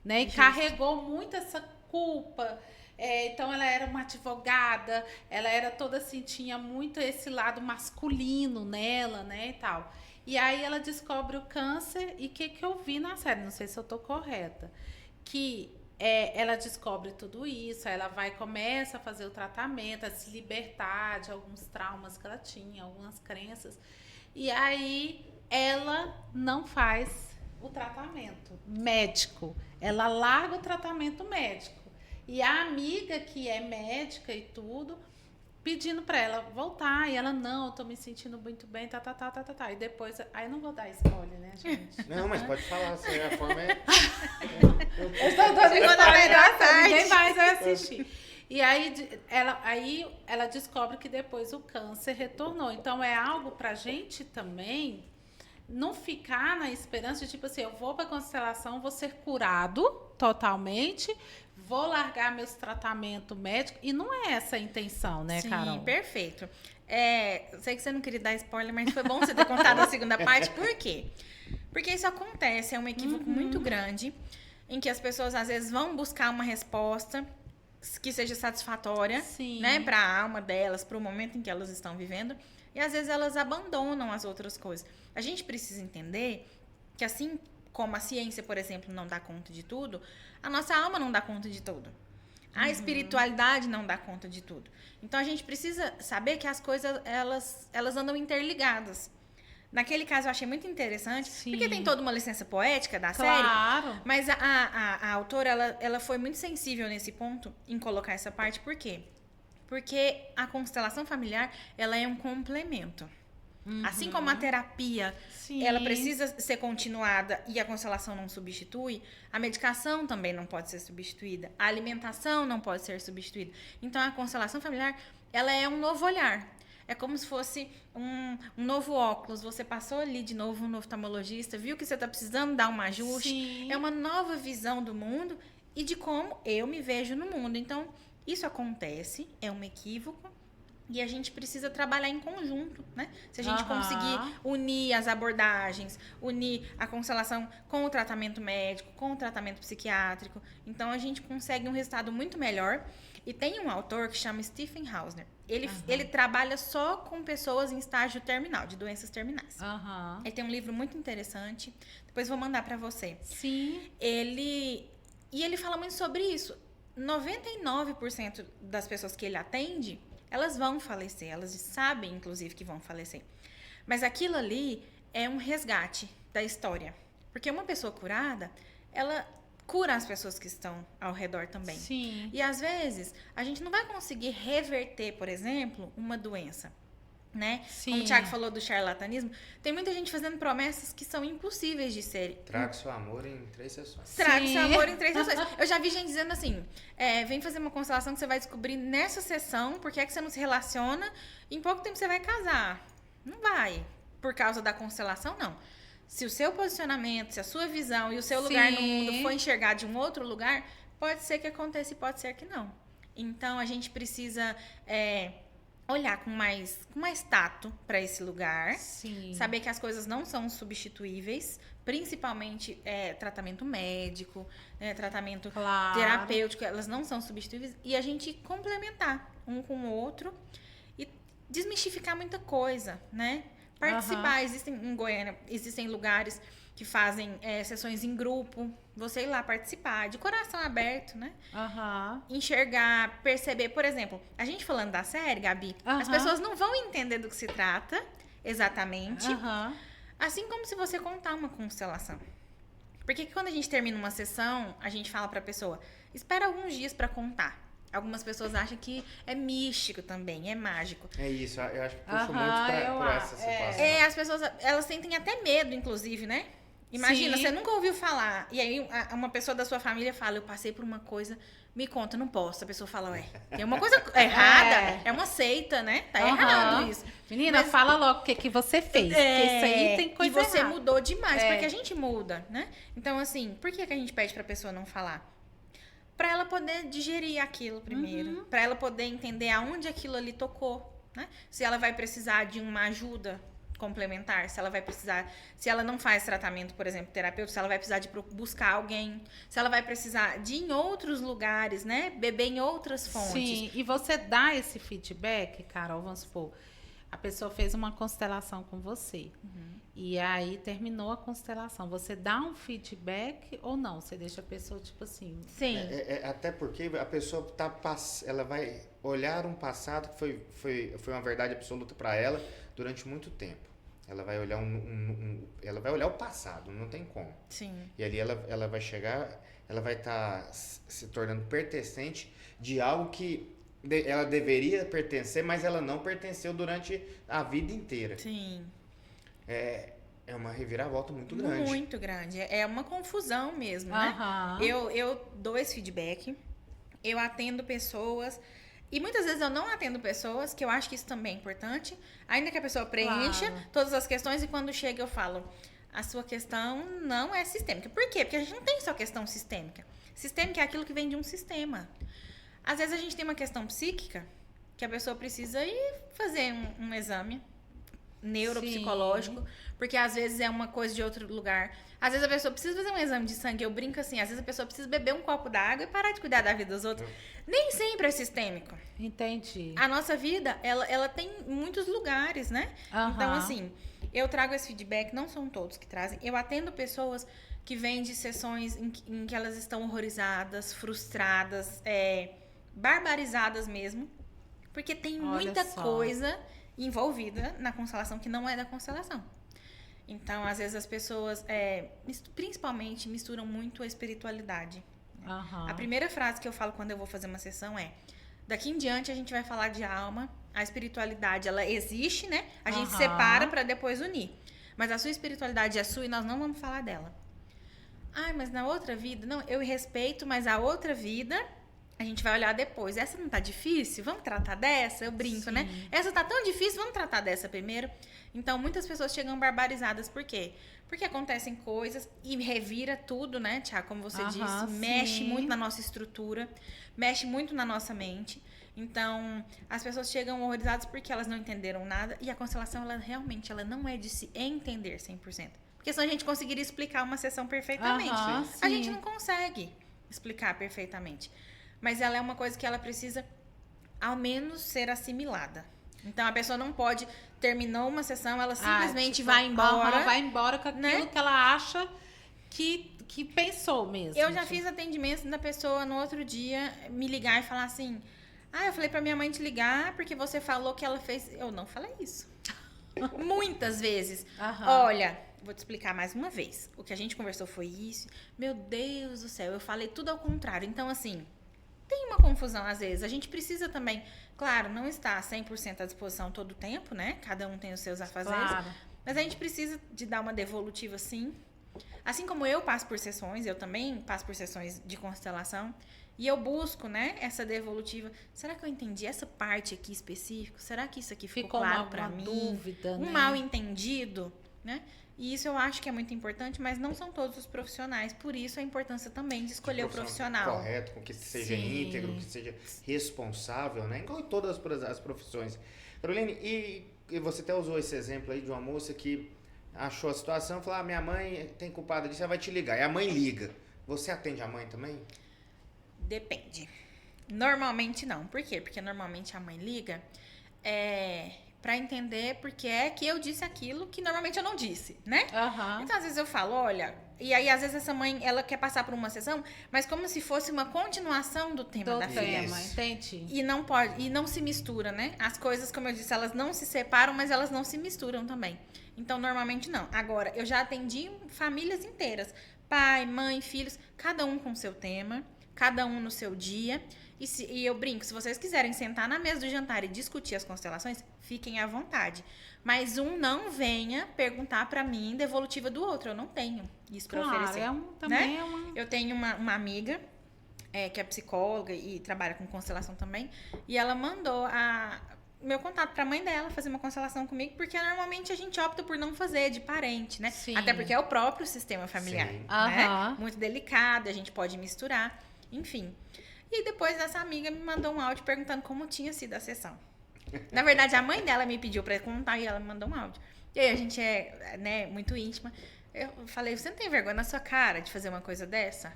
né? E carregou muito essa culpa. Então ela era uma advogada, ela era toda assim, tinha muito esse lado masculino nela, né, e tal. E aí ela descobre o câncer, e o que eu vi na série, não sei se eu tô correta, que ela descobre tudo isso, aí ela vai e começa a fazer o tratamento, a se libertar de alguns traumas que ela tinha, algumas crenças, e aí ela não faz o tratamento médico, ela larga o tratamento médico. E a amiga que é médica e tudo, pedindo pra ela voltar. E ela, não, eu tô me sentindo muito bem, tá. E depois, aí não vou dar spoiler, né, gente? Não, mas pode falar, se a forma eu tô dando spoiler, ninguém mais vai assistir. E aí ela descobre que depois o câncer retornou. Então é algo pra gente também não ficar na esperança de, tipo assim, eu vou pra constelação, vou ser curado totalmente, vou largar meus tratamentos médicos, e não é essa a intenção, né, Carol? Sim, perfeito. Sei que você não queria dar spoiler, mas foi bom você ter contado a segunda parte. Por quê? Porque isso acontece, é um equívoco muito grande, em que as pessoas às vezes vão buscar uma resposta que seja satisfatória, né, para a alma delas, para o momento em que elas estão vivendo. E às vezes elas abandonam as outras coisas. A gente precisa entender que assim como a ciência, por exemplo, não dá conta de tudo, a nossa alma não dá conta de tudo. A espiritualidade não dá conta de tudo. Então a gente precisa saber que as coisas elas andam interligadas. Naquele caso eu achei muito interessante, porque tem toda uma licença poética da série, mas a autora ela foi muito sensível nesse ponto em colocar essa parte. Por quê? Porque a constelação familiar ela é um complemento. Assim como a terapia ela precisa ser continuada e a constelação não substitui, a medicação também não pode ser substituída, a alimentação não pode ser substituída. Então a constelação familiar ela é um novo olhar. É como se fosse um novo óculos. Você passou ali de novo no oftalmologista, viu que você está precisando dar um ajuste. É uma nova visão do mundo e de como eu me vejo no mundo. Então, isso acontece, é um equívoco. E a gente precisa trabalhar em conjunto, né? Se a gente conseguir unir as abordagens, unir a constelação com o tratamento médico, com o tratamento psiquiátrico, então a gente consegue um resultado muito melhor. E tem um autor que chama Stephen Hausner. Ele trabalha só com pessoas em estágio terminal, de doenças terminais. Ele tem um livro muito interessante. Depois vou mandar para você. Ele fala muito sobre isso. 99% das pessoas que ele atende, elas vão falecer. Elas sabem, inclusive, que vão falecer. Mas aquilo ali é um resgate da história. Porque uma pessoa curada, ela cura as pessoas que estão ao redor também. E às vezes, a gente não vai conseguir reverter, por exemplo, uma doença, né? Como o Thiago falou do charlatanismo, tem muita gente fazendo promessas que são impossíveis de serem. Traga seu amor em 3 sessões. Traga seu amor em 3 sessões. Eu já vi gente dizendo assim, vem fazer uma constelação que você vai descobrir nessa sessão porque é que você não se relaciona e em pouco tempo você vai casar. Não vai. Por causa da constelação, não. Se o seu posicionamento, se a sua visão e o seu lugar no mundo for enxergar de um outro lugar, pode ser que aconteça e pode ser que não. Então, a gente precisa olhar com mais tato para esse lugar. Saber que as coisas não são substituíveis, principalmente tratamento médico, tratamento terapêutico, elas não são substituíveis. E a gente complementar um com o outro e desmistificar muita coisa, né? Participar, em Goiânia, existem lugares que fazem sessões em grupo, você ir lá participar, de coração aberto, né? Enxergar, perceber, por exemplo, a gente falando da série, Gabi, as pessoas não vão entender do que se trata exatamente, assim como se você contar uma constelação. Porque quando a gente termina uma sessão, a gente fala pra pessoa, espera alguns dias pra contar. Algumas pessoas acham que é místico também, é mágico. É isso, eu acho que puxa muito por essa situação. As pessoas, elas sentem até medo, inclusive, né? Imagina, você nunca ouviu falar, e aí uma pessoa da sua família fala, eu passei por uma coisa, me conta, não posso. A pessoa fala, tem uma coisa errada, é uma seita, né? Tá errado isso. Menina, fala logo o que você fez, porque isso aí tem coisa errada. E você errada. mudou demais, porque a gente muda, né? Então, assim, por que a gente pede pra pessoa não falar? Para ela poder digerir aquilo primeiro, para ela poder entender aonde aquilo ali tocou, né? Se ela vai precisar de uma ajuda complementar, se ela vai precisar, se ela não faz tratamento, por exemplo, terapêutico, se ela vai precisar de buscar alguém, se ela vai precisar de ir em outros lugares, né? Beber em outras fontes. Sim, e você dá esse feedback, Carol, vamos supor, a pessoa fez uma constelação com você. E aí terminou a constelação. Você dá um feedback ou não? Você deixa a pessoa tipo assim... Sim. Até porque a pessoa ela vai olhar um passado que foi uma verdade absoluta para ela durante muito tempo. Ela vai olhar ela vai olhar o passado, não tem como. Sim. E ali ela vai chegar, ela vai estar se tornando pertencente de algo que ela deveria pertencer, mas ela não pertenceu durante a vida inteira. Sim. É uma reviravolta muito grande. Muito grande. É uma confusão mesmo, né? Eu dou esse feedback, eu atendo pessoas, e muitas vezes eu não atendo pessoas, que eu acho que isso também é importante, ainda que a pessoa preencha todas as questões, e quando chega eu falo, a sua questão não é sistêmica. Por quê? Porque a gente não tem só questão sistêmica. Sistêmica é aquilo que vem de um sistema. Às vezes a gente tem uma questão psíquica, que a pessoa precisa ir fazer um exame neuropsicológico, porque às vezes é uma coisa de outro lugar. Às vezes a pessoa precisa fazer um exame de sangue, eu brinco assim, às vezes a pessoa precisa beber um copo d'água e parar de cuidar da vida dos outros. Nem sempre é sistêmico. Entendi. A nossa vida, ela tem muitos lugares, né? Então, assim, eu trago esse feedback, não são todos que trazem. Eu atendo pessoas que vêm de sessões em que elas estão horrorizadas, frustradas, barbarizadas mesmo, porque tem muita coisa envolvida na constelação que não é da constelação. Então, às vezes as pessoas, principalmente, misturam muito a espiritualidade. A primeira frase que eu falo quando eu vou fazer uma sessão é: daqui em diante a gente vai falar de alma, a espiritualidade ela existe, né? A gente separa para depois unir. Mas a sua espiritualidade é sua e nós não vamos falar dela. Ai, mas na outra vida, não, eu respeito, mas a outra vida a gente vai olhar depois. Essa não tá difícil? Vamos tratar dessa? Eu brinco, né? Essa tá tão difícil, vamos tratar dessa primeiro. Então, muitas pessoas chegam barbarizadas. Por quê? Porque acontecem coisas e revira tudo, né, Tiago? Como você disse, mexe muito na nossa estrutura, mexe muito na nossa mente. Então, as pessoas chegam horrorizadas porque elas não entenderam nada. E a constelação, ela realmente não é de se entender 100%. Porque senão a gente conseguiria explicar uma sessão perfeitamente. A gente não consegue explicar perfeitamente. Mas ela é uma coisa que ela precisa, ao menos, ser assimilada. Então, a pessoa não pode, terminou uma sessão, ela simplesmente vai embora. Vai embora com aquilo que ela acha que pensou mesmo. Eu já fiz atendimento da pessoa no outro dia me ligar e falar assim: eu falei pra minha mãe te ligar porque você falou que ela fez... Eu não falei isso. Muitas vezes. Olha, vou te explicar mais uma vez. O que a gente conversou foi isso. Meu Deus do céu, eu falei tudo ao contrário. Então, assim, tem uma confusão às vezes. A gente precisa também, claro, não está 100% à disposição todo o tempo, né? Cada um tem os seus afazeres. Claro. Mas a gente precisa de dar uma devolutiva, sim. Assim como eu passo por sessões, eu também passo por sessões de constelação. E eu busco, né, essa devolutiva. Será que eu entendi essa parte aqui específica? Será que isso aqui ficou claro para mim? Dúvida, um mal entendido, né? E isso eu acho que é muito importante, mas não são todos os profissionais. Por isso a importância também de escolher o profissional. Correto, com que seja íntegro, que seja responsável, né? Igual todas as profissões. Caroline, e você até usou esse exemplo aí de uma moça que achou a situação e falou: minha mãe tem culpada disso, ela vai te ligar. E a mãe liga. Você atende a mãe também? Depende. Normalmente não. Por quê? Porque normalmente a mãe liga para entender porque é que eu disse aquilo que normalmente eu não disse, né? Então, às vezes eu falo, olha... E aí, às vezes, essa mãe, ela quer passar por uma sessão, mas como se fosse uma continuação do tema da filha. Entendi. E não pode, e não se mistura, né? As coisas, como eu disse, elas não se separam, mas elas não se misturam também. Então, normalmente não. Agora, eu já atendi famílias inteiras. Pai, mãe, filhos, cada um com seu tema, cada um no seu dia. E eu brinco, se vocês quiserem sentar na mesa do jantar e discutir as constelações, fiquem à vontade. Mas não venha perguntar pra mim devolutiva do outro. Eu não tenho isso pra oferecer. Eu tenho uma amiga que é psicóloga e trabalha com constelação também. E ela mandou meu contato pra mãe dela fazer uma constelação comigo, porque normalmente a gente opta por não fazer de parente, né? Sim. Até porque é o próprio sistema familiar, né? Muito delicado, a gente pode misturar, enfim. E depois essa amiga me mandou um áudio perguntando como tinha sido a sessão. Na verdade, a mãe dela me pediu pra contar e ela me mandou um áudio. E aí a gente né, muito íntima. Eu falei, você não tem vergonha na sua cara de fazer uma coisa dessa?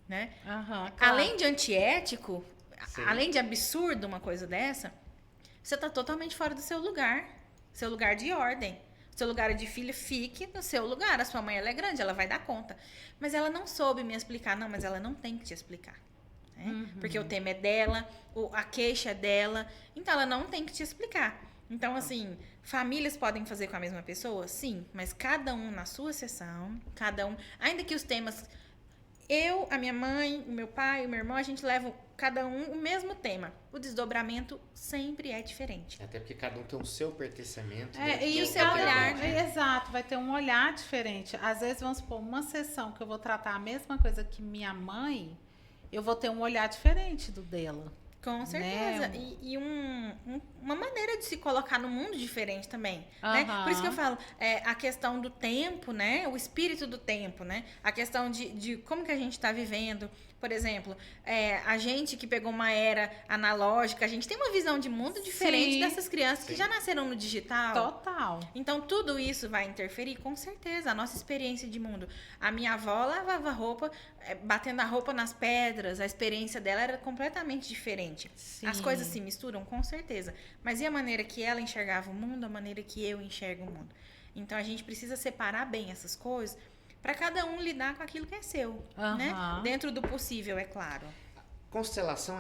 Né? Claro. Além de antiético, além de absurdo uma coisa dessa, você tá totalmente fora do seu lugar de ordem. Seu lugar de filha, fique no seu lugar. A sua mãe, ela é grande, ela vai dar conta. Mas ela não soube me explicar. Não, mas ela não tem que te explicar. Né? Porque o tema é dela, a queixa é dela. Então, ela não tem que te explicar. Então, assim, famílias podem fazer com a mesma pessoa? Sim. Mas cada um na sua sessão, cada um... Ainda que os temas... Eu, a minha mãe, o meu pai, o meu irmão, a gente leva cada um o mesmo tema. O desdobramento sempre é diferente. Até porque cada um tem o seu pertencimento. E o seu olhar. Exato, vai ter um olhar diferente. Às vezes, vamos supor, uma sessão que eu vou tratar a mesma coisa que minha mãe, eu vou ter um olhar diferente do dela. Com certeza. Né? E uma maneira de se colocar no mundo diferente também. Né? Por isso que eu falo, a questão do tempo, né? O espírito do tempo, né? A questão de como que a gente está vivendo. Por exemplo, a gente que pegou uma era analógica, a gente tem uma visão de mundo diferente dessas crianças que já nasceram no digital. Total. Então, tudo isso vai interferir, com certeza, a nossa experiência de mundo. A minha avó lavava roupa, batendo a roupa nas pedras, a experiência dela era completamente diferente. Sim. As coisas se misturam, com certeza. Mas e a maneira que ela enxergava o mundo, a maneira que eu enxergo o mundo? Então, a gente precisa separar bem essas coisas para cada um lidar com aquilo que é seu, né? Dentro do possível, é claro. Constelação,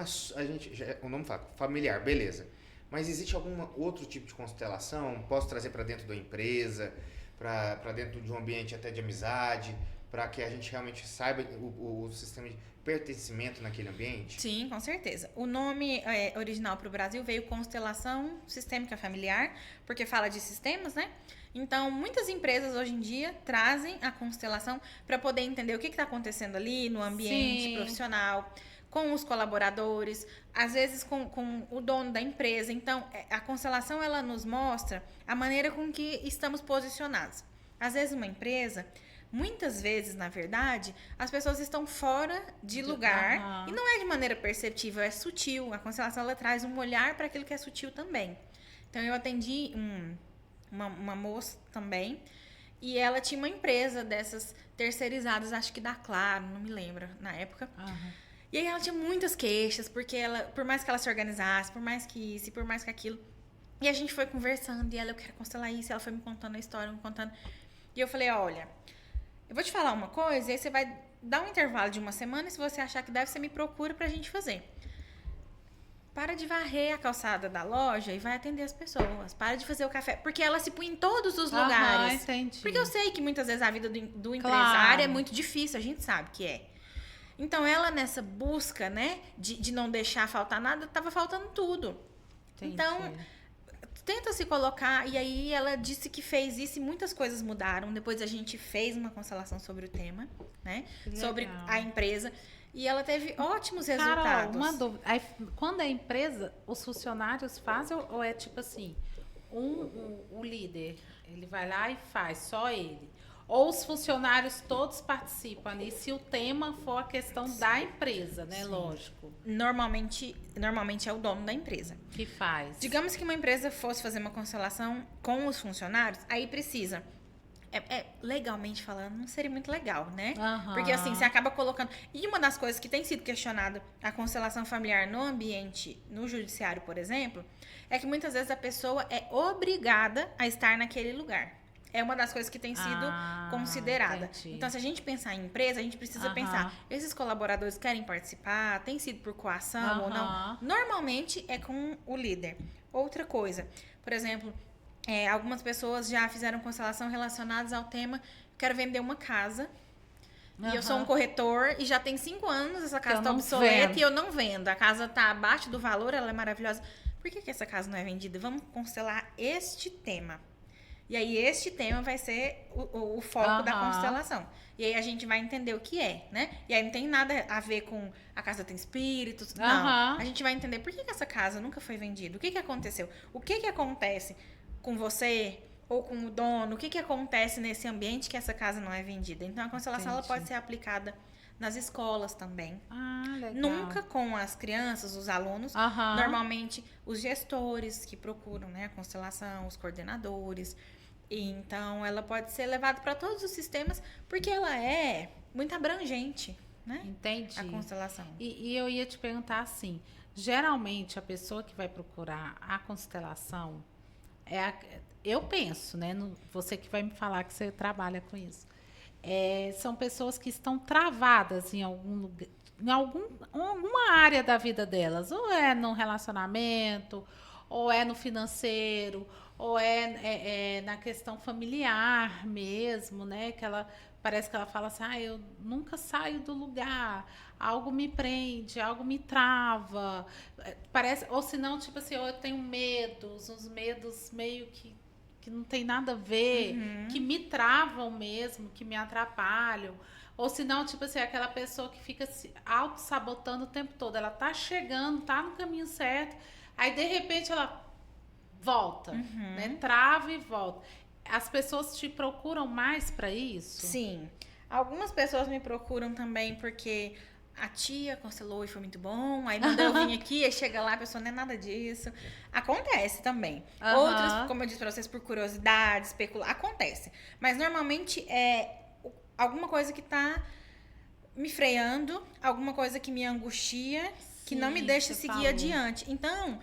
o nome fala, familiar, beleza. Mas existe algum outro tipo de constelação? Posso trazer para dentro da empresa, para dentro de um ambiente até de amizade, para que a gente realmente saiba o sistema de pertencimento naquele ambiente? Sim, com certeza. O nome original para o Brasil veio Constelação Sistêmica Familiar, porque fala de sistemas, né? Então, muitas empresas hoje em dia trazem a constelação para poder entender o que está acontecendo ali no ambiente profissional, com os colaboradores, às vezes com o dono da empresa. Então, a constelação ela nos mostra a maneira com que estamos posicionados. Às vezes, uma empresa, muitas vezes, na verdade, as pessoas estão fora de lugar e não é de maneira perceptível, é sutil. A constelação ela traz um olhar para aquilo que é sutil também. Então, eu atendi uma moça também, e ela tinha uma empresa dessas terceirizadas, acho que da Claro, não me lembro, na época. E aí ela tinha muitas queixas, porque ela, por mais que ela se organizasse, por mais que isso, por mais que aquilo, e a gente foi conversando, e ela, eu quero constelar isso, ela foi me contando a história, me contando, e eu falei, olha, eu vou te falar uma coisa, e aí você vai dar um intervalo de uma semana, e se você achar que deve, você me procura pra gente fazer. Para de varrer a calçada da loja e vai atender as pessoas. Para de fazer o café. Porque ela se põe em todos os lugares. Entendi. Porque eu sei que muitas vezes a vida do empresário é muito difícil. A gente sabe que é. Então, ela nessa busca, né, de não deixar faltar nada, estava faltando tudo. Entendi. Então, tenta se colocar. E aí, ela disse que fez isso e muitas coisas mudaram. Depois, a gente fez uma constelação sobre o tema, né? Sobre a empresa. E ela teve ótimos resultados. Carol, uma dúvida. Aí, quando é empresa, os funcionários fazem ou é tipo assim, o líder, ele vai lá e faz, só ele? Ou os funcionários todos participam ali, se o tema for a questão da empresa, né? Sim. Lógico. Normalmente é o dono da empresa. Que faz. Digamos que uma empresa fosse fazer uma constelação com os funcionários, aí precisa... legalmente falando, não seria muito legal, né? Porque assim, você acaba colocando... E uma das coisas que tem sido questionada a constelação familiar no ambiente, no judiciário, por exemplo, é que muitas vezes a pessoa é obrigada a estar naquele lugar. É uma das coisas que tem sido considerada. Entendi. Então, se a gente pensar em empresa, a gente precisa pensar, esses colaboradores querem participar? Tem sido por coação ou não? Normalmente é com o líder. Outra coisa, por exemplo... algumas pessoas já fizeram constelação relacionadas ao tema quero vender uma casa e eu sou um corretor e já tem 5 anos essa casa está obsoleta e eu não vendo. A casa está abaixo do valor, ela é maravilhosa. Por que essa casa não é vendida? Vamos constelar este tema. E aí este tema vai ser o foco da constelação. E aí a gente vai entender o que é, né? E aí não tem nada a ver com a casa tem espíritos. Não. A gente vai entender por que essa casa nunca foi vendida. O que aconteceu? O que acontece com você ou com o dono, o que acontece nesse ambiente que essa casa não é vendida. Então, a constelação ela pode ser aplicada nas escolas também. Legal. Nunca com as crianças, os alunos. Normalmente, os gestores que procuram, né, a constelação, os coordenadores. E, então, ela pode ser levada para todos os sistemas, porque ela é muito abrangente, né? Entendi. A constelação. E eu ia te perguntar assim, geralmente, a pessoa que vai procurar a constelação... eu penso, né? Você que vai me falar que você trabalha com isso. São pessoas que estão travadas em algum lugar, em alguma área da vida delas. Ou é no relacionamento, ou é no financeiro, ou é na questão familiar mesmo, né? Que parece que ela fala assim, eu nunca saio do lugar, algo me prende, algo me trava, parece, ou senão, tipo assim, eu tenho medos, uns medos meio que não tem nada a ver, que me travam mesmo, que me atrapalham, ou senão, tipo assim, aquela pessoa que fica se auto-sabotando o tempo todo, ela tá chegando, tá no caminho certo, aí de repente ela volta, né? Trava e volta. As pessoas te procuram mais para isso? Sim. Algumas pessoas me procuram também porque a tia cancelou e foi muito bom, aí mandou eu vir aqui, aí chega lá, a pessoa não é nada disso. Acontece também. Outras, como eu disse pra vocês, por curiosidade, especular, acontece. Mas normalmente é alguma coisa que tá me freando, alguma coisa que me angustia, que não me deixa seguir adiante. Então,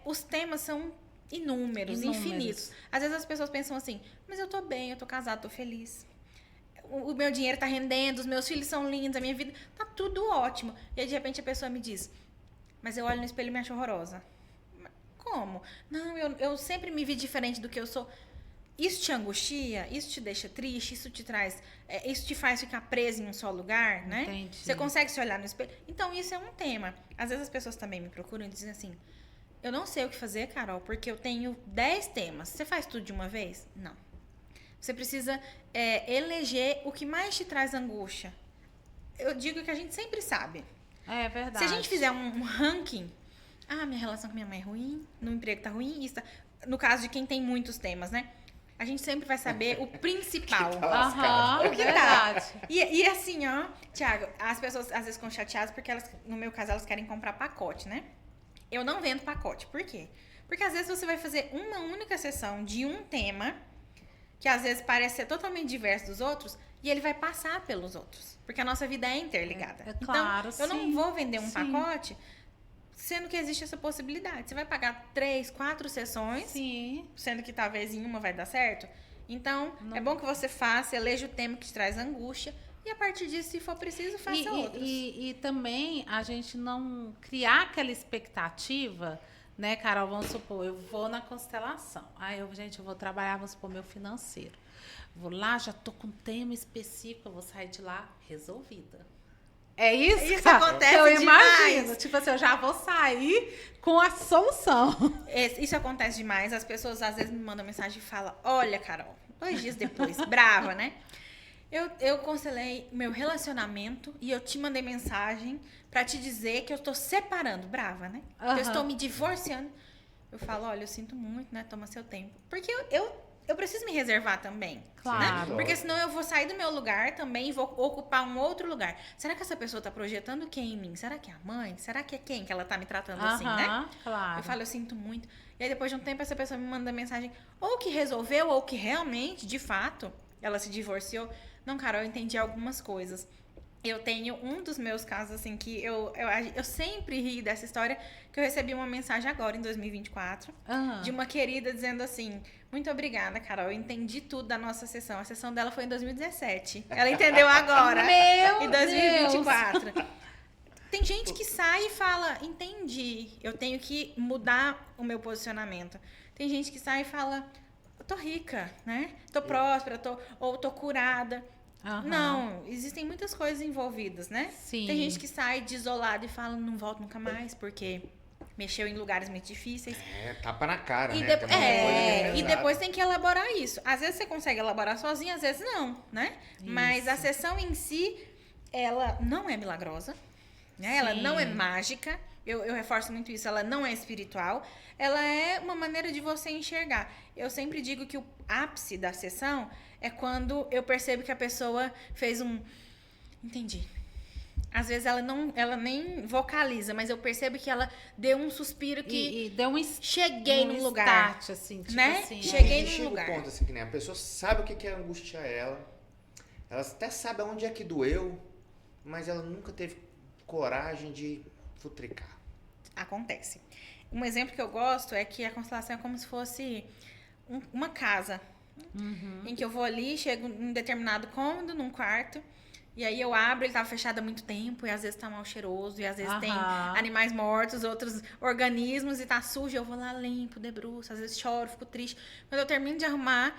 os temas são inúmeros, infinitos. Às vezes as pessoas pensam assim, mas eu tô bem, eu tô casada, tô feliz. O meu dinheiro tá rendendo, os meus filhos são lindos, a minha vida tá tudo ótimo. E aí, de repente, a pessoa me diz, mas eu olho no espelho e me acho horrorosa. Como? Não, eu sempre me vi diferente do que eu sou. Isso te angustia? Isso te deixa triste? Isso te traz... isso te faz ficar preso em um só lugar, né? Entendi. Você consegue se olhar no espelho? Então, isso é um tema. Às vezes, as pessoas também me procuram e dizem assim, eu não sei o que fazer, Carol, porque eu tenho 10 temas. Você faz tudo de uma vez? Não. Você precisa eleger o que mais te traz angústia. Eu digo que a gente sempre sabe. É verdade. Se a gente fizer um ranking... minha relação com minha mãe é ruim, no emprego tá ruim, isso tá... No caso de quem tem muitos temas, né? A gente sempre vai saber o principal. O que tá. E assim, Thiago, as pessoas às vezes ficam chateadas porque elas, no meu caso, elas querem comprar pacote, né? Eu não vendo pacote. Por quê? Porque às vezes você vai fazer uma única sessão de um tema... que às vezes parece ser totalmente diverso dos outros, e ele vai passar pelos outros. Porque a nossa vida é interligada. Claro, então, eu não vou vender um pacote, sendo que existe essa possibilidade. Você vai pagar 3, 4 sessões, sendo que talvez em uma vai dar certo. Então, é bom que você faça, eleja o tema que te traz angústia, e a partir disso, se for preciso, faça outros. E também a gente não criar aquela expectativa... Né, Carol, vamos supor, eu vou na constelação. Aí eu vou trabalhar, vamos supor, meu financeiro. Vou lá, já tô com um tema específico, eu vou sair de lá resolvida. É isso? Isso acontece eu demais. Imagino. Tipo assim, eu já vou sair com a solução. Isso acontece demais. As pessoas às vezes me mandam mensagem e falam, olha, Carol, 2 dias depois, brava, né? Eu cancelei meu relacionamento e eu te mandei mensagem pra te dizer que eu tô separando. Brava, né? Que eu estou me divorciando. Eu falo, olha, eu sinto muito, né? Toma seu tempo. Porque eu preciso me reservar também. Claro. Né? Porque senão eu vou sair do meu lugar também e vou ocupar um outro lugar. Será que essa pessoa tá projetando quem em mim? Será que é a mãe? Será que é quem que ela tá me tratando assim, né? Claro. Eu falo, eu sinto muito. E aí depois de um tempo essa pessoa me manda mensagem ou que resolveu ou que realmente, de fato, ela se divorciou. Não, Carol, eu entendi algumas coisas. Eu tenho um dos meus casos, assim, que eu sempre ri dessa história, que eu recebi uma mensagem agora, em 2024, de uma querida dizendo assim, muito obrigada, Carol, eu entendi tudo da nossa sessão. A sessão dela foi em 2017. Ela entendeu agora. Em 2024. Deus. Tem gente que sai e fala, entendi, eu tenho que mudar o meu posicionamento. Tem gente que sai e fala, eu tô rica, né? Tô próspera, tô curada. Não, existem muitas coisas envolvidas, né? Sim. Tem gente que sai desolada e fala, não volto nunca mais, porque mexeu em lugares muito difíceis. Tapa na cara, e né? E depois tem que elaborar isso. Às vezes você consegue elaborar sozinho, às vezes não, né? Isso. Mas a sessão em si, ela não é milagrosa, né? Ela não é mágica. Eu reforço muito isso, ela não é espiritual. Ela é uma maneira de você enxergar. Eu sempre digo que o ápice da sessão é quando eu percebo que a pessoa fez um... Entendi. Às vezes ela nem vocaliza, mas eu percebo que ela deu um suspiro que... E deu cheguei num lugar. Start, assim, tipo né? assim. Cheguei num lugar. Ponto, assim, que nem a pessoa sabe o que é angustiar ela. Ela até sabe aonde é que doeu, mas ela nunca teve coragem de futricar. Acontece. Um exemplo que eu gosto é que a constelação é como se fosse uma casa. Em que eu vou ali, chego em um determinado cômodo, num quarto, e aí eu abro, ele tava fechado há muito tempo, e às vezes tá mal cheiroso, e às vezes tem animais mortos, outros organismos, e tá sujo, eu vou lá, limpo, debruço, às vezes choro, fico triste. Quando eu termino de arrumar,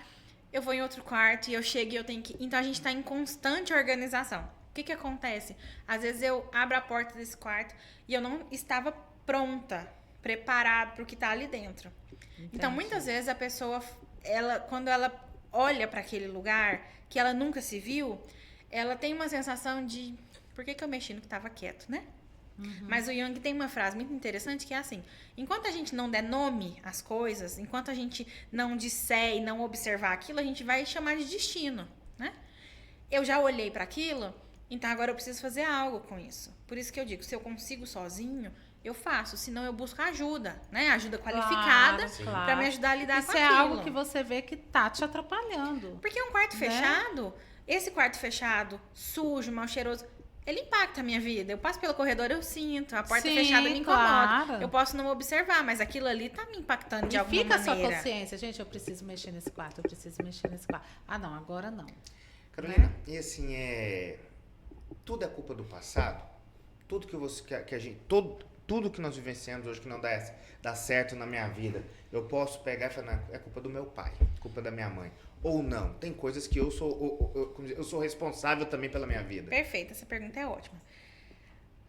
eu vou em outro quarto, e eu chego e eu tenho que... Então a gente tá em constante organização. O que acontece? Às vezes eu abro a porta desse quarto, e eu não estava pronta, preparada pro que tá ali dentro. Entendi. Então muitas vezes a pessoa... quando ela olha para aquele lugar que ela nunca se viu, ela tem uma sensação de por que eu mexi no que estava quieto, né? Mas o Jung tem uma frase muito interessante que é assim, enquanto a gente não der nome às coisas, enquanto a gente não disser e não observar aquilo, a gente vai chamar de destino, né? Eu já olhei para aquilo Então agora eu preciso fazer algo com isso. Por isso que eu digo, se eu consigo sozinho, eu faço, senão eu busco ajuda, né? Ajuda qualificada para me ajudar a lidar com aquilo. Isso é algo que você vê que tá te atrapalhando. Porque um quarto fechado, esse quarto fechado, sujo, mal cheiroso, ele impacta a minha vida. Eu passo pelo corredor, eu sinto. A porta fechada me incomoda. Claro. Eu posso não observar, mas aquilo ali tá me impactando de alguma maneira. Fica a sua consciência. Gente, eu preciso mexer nesse quarto, eu preciso mexer nesse quarto. Ah, não, agora não. Carolina, e assim, tudo é culpa do passado? Tudo que você que a gente... Tudo que nós vivenciamos hoje que não dá certo na minha vida, eu posso pegar e falar, não, é culpa do meu pai, culpa da minha mãe. Ou não, tem coisas que eu sou responsável também pela minha vida. Perfeito, essa pergunta é ótima.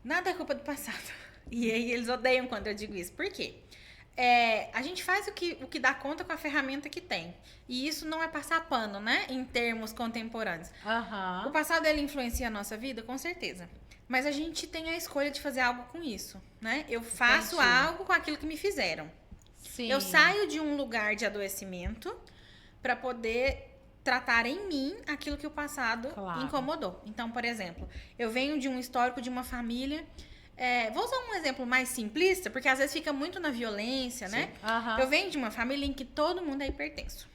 Nada é culpa do passado. E aí eles odeiam quando eu digo isso. Por quê? A gente faz o que dá conta com a ferramenta que tem. E isso não é passar pano, né? Em termos contemporâneos. O passado, ele influencia a nossa vida? Com certeza. Mas a gente tem a escolha de fazer algo com isso, né? Eu faço algo com aquilo que me fizeram. Sim. Eu saio de um lugar de adoecimento para poder tratar em mim aquilo que o passado incomodou. Então, por exemplo, eu venho de um histórico de uma família... vou usar um exemplo mais simplista, porque às vezes fica muito na violência, né? Eu venho de uma família em que todo mundo é hipertenso.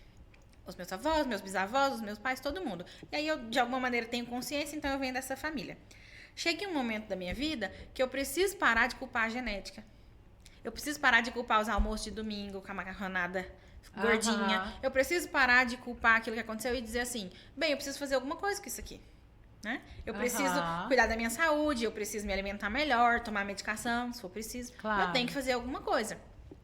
Os meus avós, meus bisavós, os meus pais, todo mundo. E aí eu, de alguma maneira, tenho consciência, então eu venho dessa família. Chega um momento da minha vida que eu preciso parar de culpar a genética. Eu preciso parar de culpar os almoços de domingo com a macarronada gordinha. Eu preciso parar de culpar aquilo que aconteceu e dizer assim, bem, eu preciso fazer alguma coisa com isso aqui. Né? Eu preciso cuidar da minha saúde, eu preciso me alimentar melhor, tomar medicação, se for preciso. Eu tenho que fazer alguma coisa.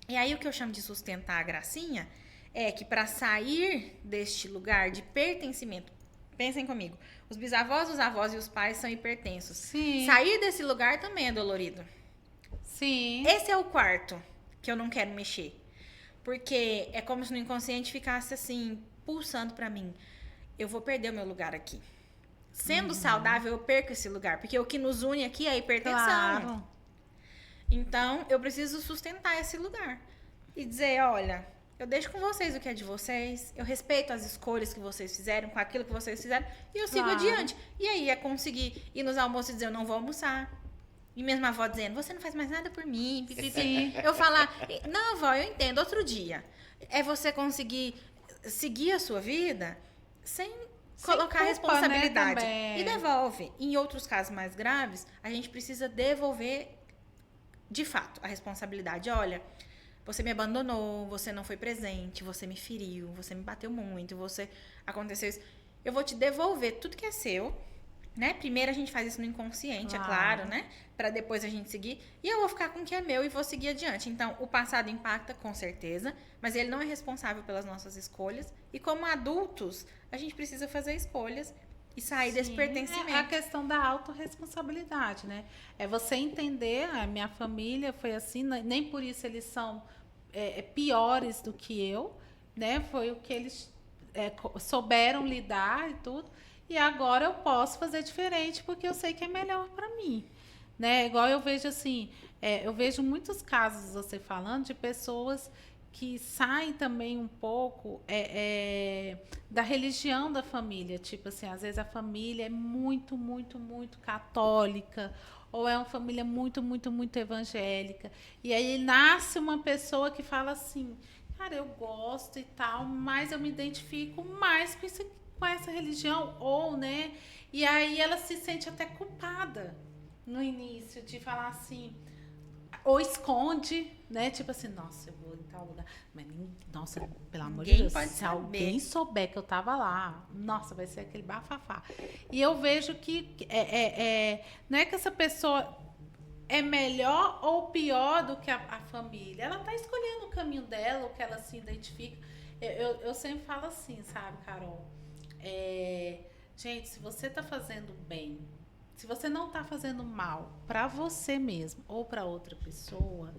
E aí o que eu chamo de sustentar a gracinha é que para sair deste lugar de pertencimento, pensem comigo, os bisavós, os avós e os pais são hipertensos. Sim. Sair desse lugar também é dolorido. Sim. Esse é o quarto que eu não quero mexer. Porque é como se no inconsciente ficasse assim, pulsando para mim. Eu vou perder o meu lugar aqui. Sendo saudável, eu perco esse lugar. Porque o que nos une aqui é a hipertensão. Então, eu preciso sustentar esse lugar. E dizer, olha, eu deixo com vocês o que é de vocês. Eu respeito as escolhas que vocês fizeram, com aquilo que vocês fizeram. E eu sigo adiante. E aí, é conseguir ir nos almoços e dizer, eu não vou almoçar. E mesmo a avó dizendo, você não faz mais nada por mim. Sim. Eu falar, não, avó, eu entendo, outro dia. É você conseguir seguir a sua vida sem colocar culpa, responsabilidade. Né, e devolve. Em outros casos mais graves, a gente precisa devolver, de fato, a responsabilidade. Olha, você me abandonou, você não foi presente, você me feriu, você me bateu muito, aconteceu isso. Eu vou te devolver tudo que é seu, né? Primeiro a gente faz isso no inconsciente, é claro, né? Pra depois a gente seguir. E eu vou ficar com o que é meu e vou seguir adiante. Então, o passado impacta, com certeza, mas ele não é responsável pelas nossas escolhas. E como adultos, a gente precisa fazer escolhas e sair desse pertencimento. É a questão da autorresponsabilidade, né? É você entender, a minha família foi assim, nem por isso eles são piores do que eu, né? Foi o que eles souberam lidar e tudo. E agora eu posso fazer diferente porque eu sei que é melhor para mim, né? Igual eu vejo assim, eu vejo muitos casos, você falando, de pessoas que saem também um pouco da religião da família. Tipo assim, às vezes a família é muito, muito, muito católica ou é uma família muito, muito, muito evangélica. E aí nasce uma pessoa que fala assim, cara, eu gosto e tal, mas eu me identifico mais com isso aqui, com essa religião, ou, né? E aí ela se sente até culpada no início de falar assim, ou esconde, né? Tipo assim, nossa, eu vou em tal lugar. Mas, nossa, pelo amor de Deus, se alguém souber que eu tava lá, nossa, vai ser aquele bafafá. E eu vejo que não é que essa pessoa é melhor ou pior do que a família. Ela tá escolhendo o caminho dela, o que ela se identifica. Eu sempre falo assim, sabe, Carol? Gente, se você tá fazendo bem, se você não tá fazendo mal para você mesmo ou para outra pessoa,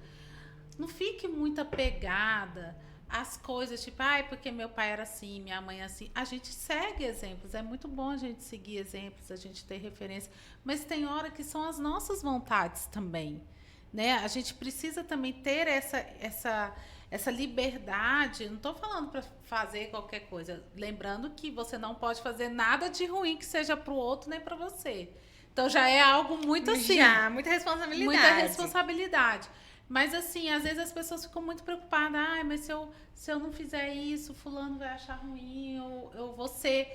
não fique muito apegada às coisas, tipo, porque meu pai era assim, minha mãe assim. A gente segue exemplos, é muito bom a gente seguir exemplos, a gente ter referência, mas tem hora que são as nossas vontades também, né? A gente precisa também ter essa liberdade. Não estou falando para fazer qualquer coisa. Lembrando que você não pode fazer nada de ruim que seja para o outro nem para você. Então já é algo muito assim. Já, muita responsabilidade. Muita responsabilidade. Mas assim, às vezes as pessoas ficam muito preocupadas. Ai, mas se eu não fizer isso, fulano vai achar ruim, eu vou ser...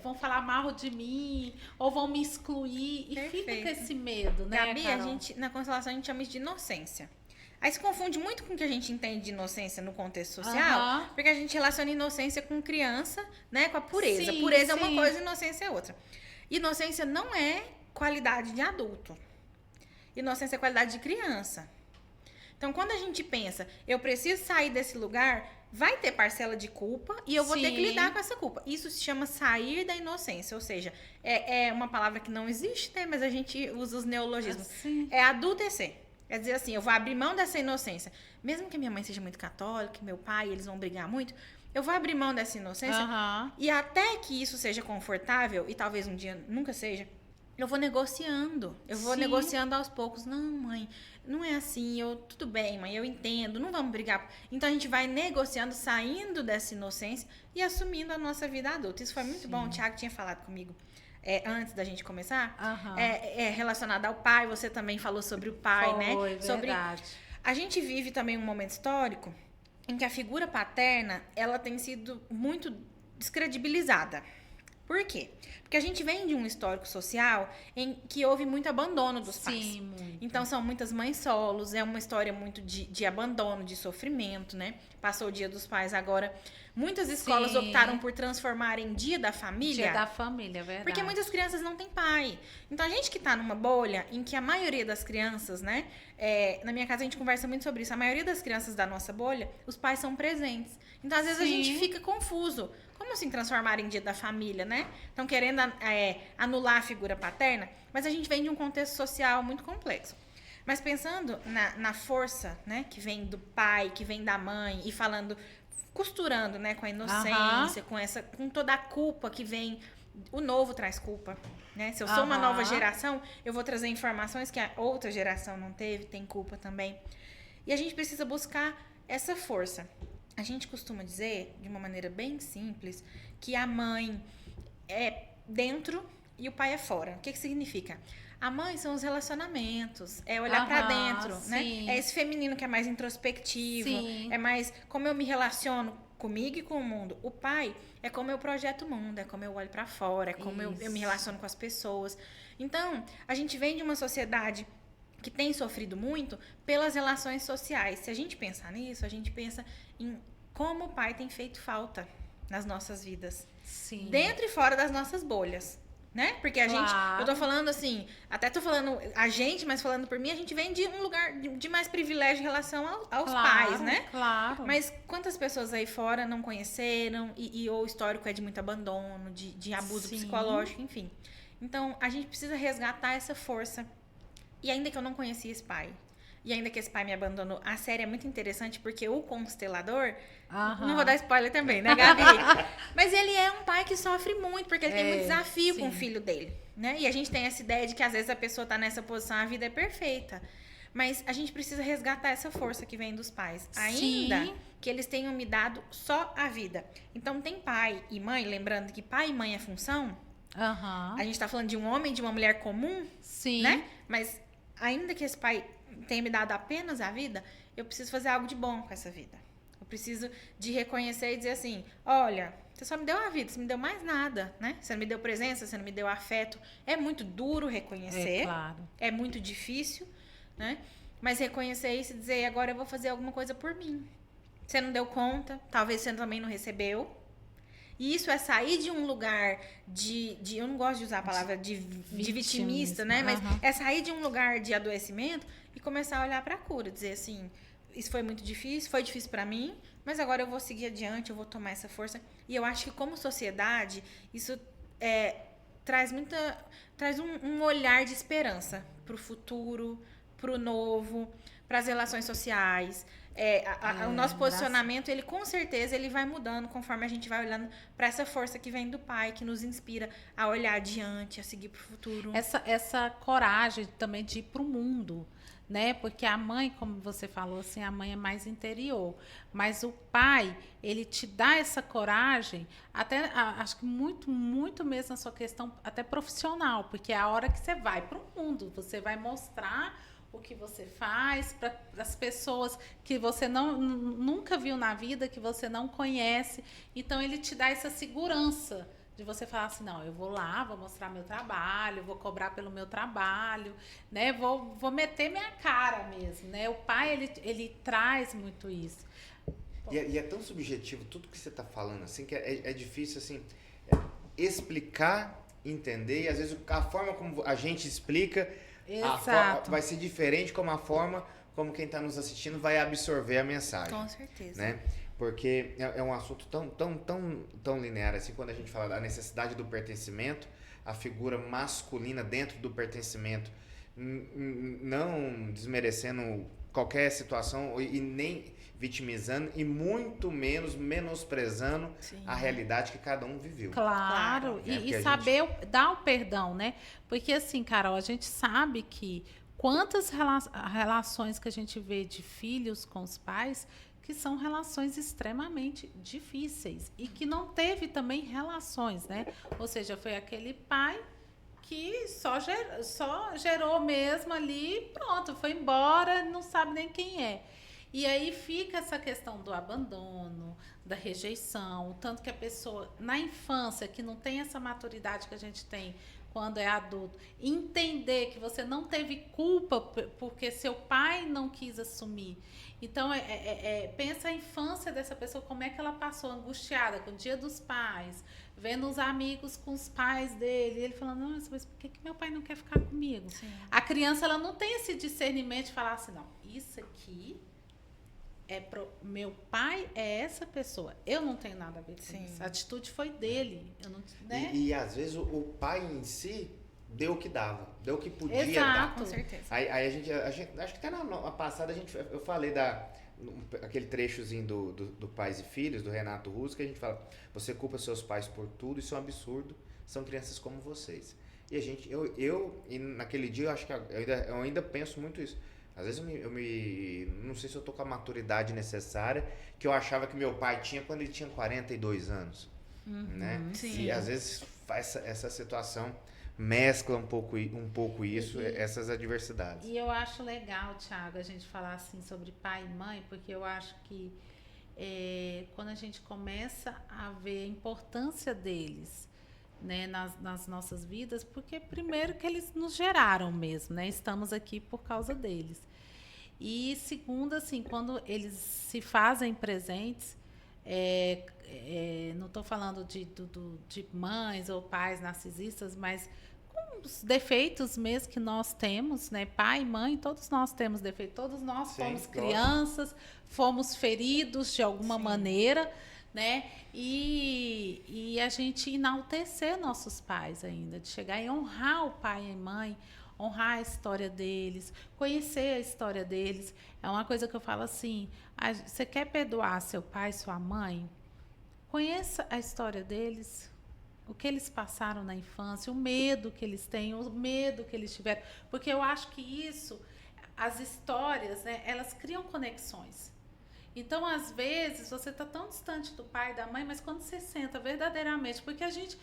vão falar mal de mim, ou vão me excluir. E Perfeito. fica com esse medo, né, Gabi, Carol? na constelação a gente chama isso de inocência. Aí se confunde muito com o que a gente entende de inocência no contexto social, porque a gente relaciona inocência com criança, né, com a pureza. Sim, Pureza é sim. uma coisa, inocência é outra. Inocência não é qualidade de adulto. Inocência é qualidade de criança. Então, quando a gente pensa, eu preciso sair desse lugar, vai ter parcela de culpa e eu vou ter que lidar com essa culpa. Isso se chama sair da inocência, ou seja, é uma palavra que não existe, né, mas a gente usa os neologismos. Assim. É adultecer. Quer dizer assim, eu vou abrir mão dessa inocência. Mesmo que minha mãe seja muito católica, meu pai, eles vão brigar muito, eu vou abrir mão dessa inocência. E até que isso seja confortável, e talvez um dia nunca seja, eu vou negociando. Eu vou negociando aos poucos. Não, mãe, não é assim. Tudo bem, mãe, eu entendo. Não vamos brigar. Então, a gente vai negociando, saindo dessa inocência e assumindo a nossa vida adulta. Isso foi muito bom. O Thiago tinha falado comigo antes da gente começar. Relacionado ao pai. Você também falou sobre o pai, né? Verdade. A gente vive também um momento histórico em que a figura paterna, ela tem sido muito descredibilizada. Por quê? Porque a gente vem de um histórico social em que houve muito abandono dos pais. Muito. Então, são muitas mães solos, é uma história muito de abandono, de sofrimento, né? Passou o Dia dos Pais agora. Muitas escolas optaram por transformar em Dia da Família. Dia da Família, é verdade. Porque muitas crianças não têm pai. Então, a gente que tá numa bolha em que a maioria das crianças, né? Na minha casa, a gente conversa muito sobre isso. A maioria das crianças da nossa bolha, os pais são presentes. Então, às vezes, a gente fica confuso. Como assim transformar em Dia da Família, né? Estão querendo anular a figura paterna, mas a gente vem de um contexto social muito complexo. Mas pensando na força, né, que vem do pai, que vem da mãe, e falando, costurando, né, com a inocência, com toda a culpa que vem. O novo traz culpa, né? Se eu sou uma nova geração, eu vou trazer informações que a outra geração não teve, tem culpa também. E a gente precisa buscar essa força. A gente costuma dizer, de uma maneira bem simples, que a mãe é dentro e o pai é fora. O que significa? A mãe são os relacionamentos, é olhar pra dentro, né? É esse feminino que é mais introspectivo, é mais como eu me relaciono comigo e com o mundo. O pai é como eu projeto o mundo, é como eu olho pra fora, é como eu me relaciono com as pessoas. Então, a gente vem de uma sociedade que tem sofrido muito pelas relações sociais. Se a gente pensar nisso, a gente pensa em como o pai tem feito falta nas nossas vidas. Sim. Dentro e fora das nossas bolhas, né? Porque a gente, eu tô falando assim, até tô falando a gente, mas falando por mim, a gente vem de um lugar de mais privilégio em relação aos pais, né? Claro. Mas quantas pessoas aí fora não conheceram e o histórico é de muito abandono, de abuso psicológico, enfim. Então, a gente precisa resgatar essa força. E ainda que eu não conhecia esse pai, e ainda que esse pai me abandonou, a série é muito interessante porque o constelador, não vou dar spoiler também, né, Gabi? Mas ele é um pai que sofre muito, porque ele tem muito desafio com o filho dele, né? E a gente tem essa ideia de que às vezes a pessoa tá nessa posição, a vida é perfeita. Mas a gente precisa resgatar essa força que vem dos pais. Ainda que eles tenham me dado só a vida. Então tem pai e mãe, lembrando que pai e mãe é função. A gente tá falando de um homem e de uma mulher comum, né? Mas ainda que esse pai tenha me dado apenas a vida, eu preciso fazer algo de bom com essa vida. Eu preciso de reconhecer e dizer assim, olha, você só me deu a vida, você não me deu mais nada, né? Você não me deu presença, você não me deu afeto. É muito duro reconhecer, é muito difícil, né? Mas reconhecer isso e dizer, agora eu vou fazer alguma coisa por mim. Você não deu conta, talvez você também não recebeu. E isso é sair de um lugar eu não gosto de usar a palavra de vitimista, né? Mas é sair de um lugar de adoecimento e começar a olhar para a cura. Dizer assim, isso foi muito difícil, foi difícil para mim, mas agora eu vou seguir adiante, eu vou tomar essa força. E eu acho que como sociedade, isso traz um olhar de esperança para o futuro, para o novo, para as relações sociais. O nosso posicionamento, ele com certeza ele vai mudando conforme a gente vai olhando para essa força que vem do pai, que nos inspira a olhar adiante, a seguir para o futuro. Essa coragem também de ir para o mundo, né? Porque a mãe, como você falou, assim, a mãe é mais interior. Mas o pai, ele te dá essa coragem, até acho que muito mesmo na sua questão até profissional, porque é a hora que você vai para o mundo, você vai mostrar o que você faz para as pessoas que você nunca viu na vida, que você não conhece. Então, ele te dá essa segurança de você falar assim, não, eu vou lá, vou mostrar meu trabalho, vou cobrar pelo meu trabalho, né? Vou meter minha cara mesmo, né? O pai, ele traz muito isso. E é tão subjetivo tudo que você está falando, assim, que é difícil, assim, explicar, entender, e às vezes a forma como a gente explica vai ser diferente como a forma como quem está nos assistindo vai absorver a mensagem. Com certeza. Né? Porque é um assunto tão linear, assim, quando a gente fala da necessidade do pertencimento, a figura masculina dentro do pertencimento, não desmerecendo qualquer situação e nem vitimizando e muito menos menosprezando a realidade que cada um viveu. Claro, e saber dar o perdão, né? Porque assim, Carol, a gente sabe que quantas relações que a gente vê de filhos com os pais que são relações extremamente difíceis e que não teve também relações, né? Ou seja, foi aquele pai que só gerou mesmo ali, pronto, foi embora, não sabe nem quem é. E aí fica essa questão do abandono, da rejeição, tanto que a pessoa, na infância, que não tem essa maturidade que a gente tem quando é adulto, entender que você não teve culpa porque seu pai não quis assumir. Então, pensa a infância dessa pessoa, como é que ela passou angustiada com o Dia dos Pais, vendo os amigos com os pais dele, e ele falando, nossa, mas por que meu pai não quer ficar comigo? Sim. A criança, ela não tem esse discernimento de falar assim, não, isso aqui meu pai é essa pessoa. Eu não tenho nada a ver com isso. A atitude foi dele. Eu não, né? E às vezes o pai em si deu o que dava, deu o que podia dar. Com certeza. Aí a gente acho que até na passada eu falei aquele trechozinho do Pais e Filhos, do Renato Russo, que a gente fala, você culpa seus pais por tudo, isso é um absurdo, são crianças como vocês. E a gente, e naquele dia, eu acho que eu ainda penso muito isso. Às vezes não sei se eu tô com a maturidade necessária que eu achava que meu pai tinha quando ele tinha 42 anos, né? Sim. E às vezes essa situação mescla um pouco isso, essas adversidades. E eu acho legal, Thiago, a gente falar assim sobre pai e mãe, porque eu acho que quando a gente começa a ver a importância deles, né, nas nossas vidas, porque primeiro que eles nos geraram mesmo, né? Estamos aqui por causa deles. E segundo, assim, quando eles se fazem presentes, não estou falando de mães ou pais narcisistas, mas com os defeitos mesmo que nós temos, né? Pai e mãe, todos nós temos defeitos, todos nós fomos crianças, fomos feridos de alguma maneira, né? E a gente enaltecer nossos pais ainda, de chegar e honrar o pai e a mãe, honrar a história deles, conhecer a história deles. É uma coisa que eu falo assim, você quer perdoar seu pai, sua mãe? Conheça a história deles, o que eles passaram na infância, o medo que eles têm, o medo que eles tiveram. Porque eu acho que isso, as histórias, né, elas criam conexões. Então, às vezes, você está tão distante do pai e da mãe, mas quando você senta verdadeiramente, porque a gente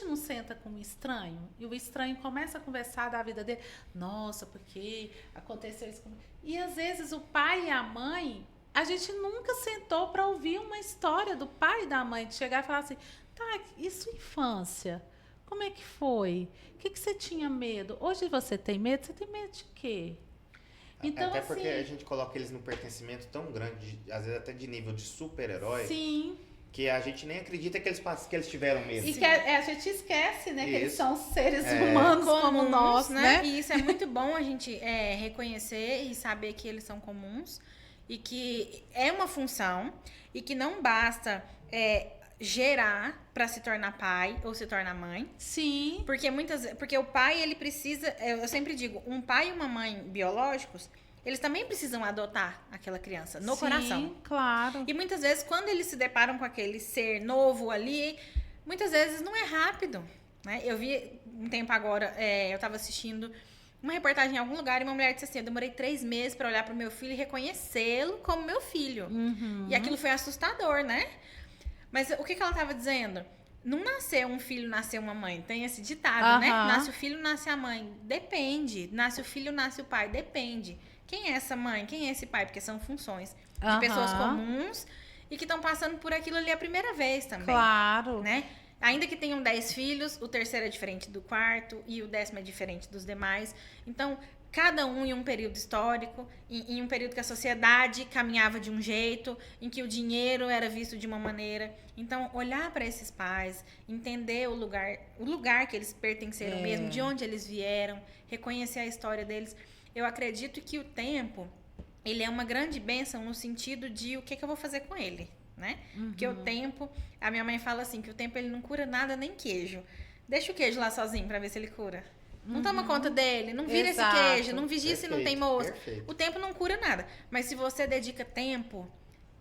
não senta com um estranho, e o estranho começa a conversar da vida dele, nossa, porque aconteceu isso comigo. E às vezes o pai e a mãe, a gente nunca sentou para ouvir uma história do pai e da mãe, de chegar e falar assim, tá, e sua infância? Como é que foi? O que você tinha medo? Hoje você tem medo? Você tem medo de quê? Então, até porque assim, a gente coloca eles num pertencimento tão grande, às vezes até de nível de super-herói, sim, que a gente nem acredita que eles tiveram mesmo. E que a gente esquece, né, que eles são seres humanos como nós, né? E isso é muito bom a gente reconhecer e saber que eles são comuns e que é uma função e que não basta gerar para se tornar pai ou se tornar mãe. Sim. Porque o pai, ele precisa, eu sempre digo, um pai e uma mãe biológicos, eles também precisam adotar aquela criança no coração. Sim, claro. E muitas vezes, quando eles se deparam com aquele ser novo ali, muitas vezes não é rápido, né? Eu vi um tempo agora, eu estava assistindo uma reportagem em algum lugar e uma mulher disse assim, eu demorei 3 meses para olhar pro meu filho e reconhecê-lo como meu filho. E aquilo foi assustador, né? Mas o que ela estava dizendo? Não nasceu um filho, nasceu uma mãe. Tem esse ditado, né? Nasce o filho, nasce a mãe. Depende. Nasce o filho, nasce o pai. Depende. Quem é essa mãe? Quem é esse pai? Porque são funções de pessoas comuns e que estão passando por aquilo ali a primeira vez também. Claro. Né? Ainda que tenham 10 filhos, o terceiro é diferente do quarto e o 10º é diferente dos demais. Então, cada um em um período histórico, em um período que a sociedade caminhava de um jeito, em que o dinheiro era visto de uma maneira. Então, olhar para esses pais, entender o lugar que eles pertenceram mesmo, de onde eles vieram, reconhecer a história deles. Eu acredito que o tempo, ele é uma grande bênção no sentido de o que eu vou fazer com ele, né? Porque o tempo, a minha mãe fala assim, que o tempo ele não cura nada, nem queijo. Deixa o queijo lá sozinho para ver se ele cura. Não toma conta dele, não vira esse queijo, não vigia se não tem moça. O tempo não cura nada. Mas se você dedica tempo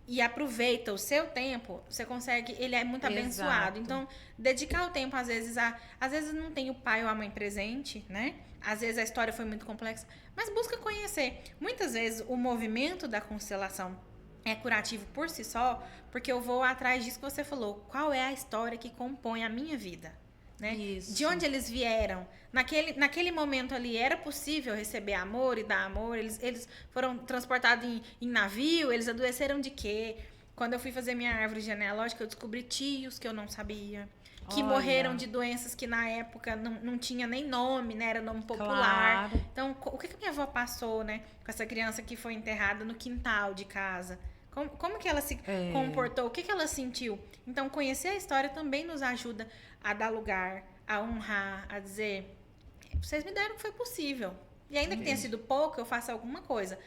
e aproveita o seu tempo, você consegue, ele é muito abençoado. Então, dedicar o tempo, às vezes não tem o pai ou a mãe presente, né? Às vezes a história foi muito complexa, mas busca conhecer. Muitas vezes o movimento da constelação é curativo por si só, porque eu vou atrás disso que você falou. Qual é a história que compõe a minha vida? Né? De onde eles vieram? Naquele momento ali, era possível receber amor e dar amor? Eles foram transportados em navio? Eles adoeceram de quê? Quando eu fui fazer minha árvore genealógica, eu descobri tios que eu não sabia. Que morreram de doenças que na época não tinha nem nome, né? Era nome popular. Claro. Então, o que minha avó passou, né? Com essa criança que foi enterrada no quintal de casa? Como que ela se comportou? O que ela sentiu? Então, conhecer a história também nos ajuda a dar lugar, a honrar, a dizer, vocês me deram o que foi possível. E ainda que tenha sido pouco, eu faço alguma coisa.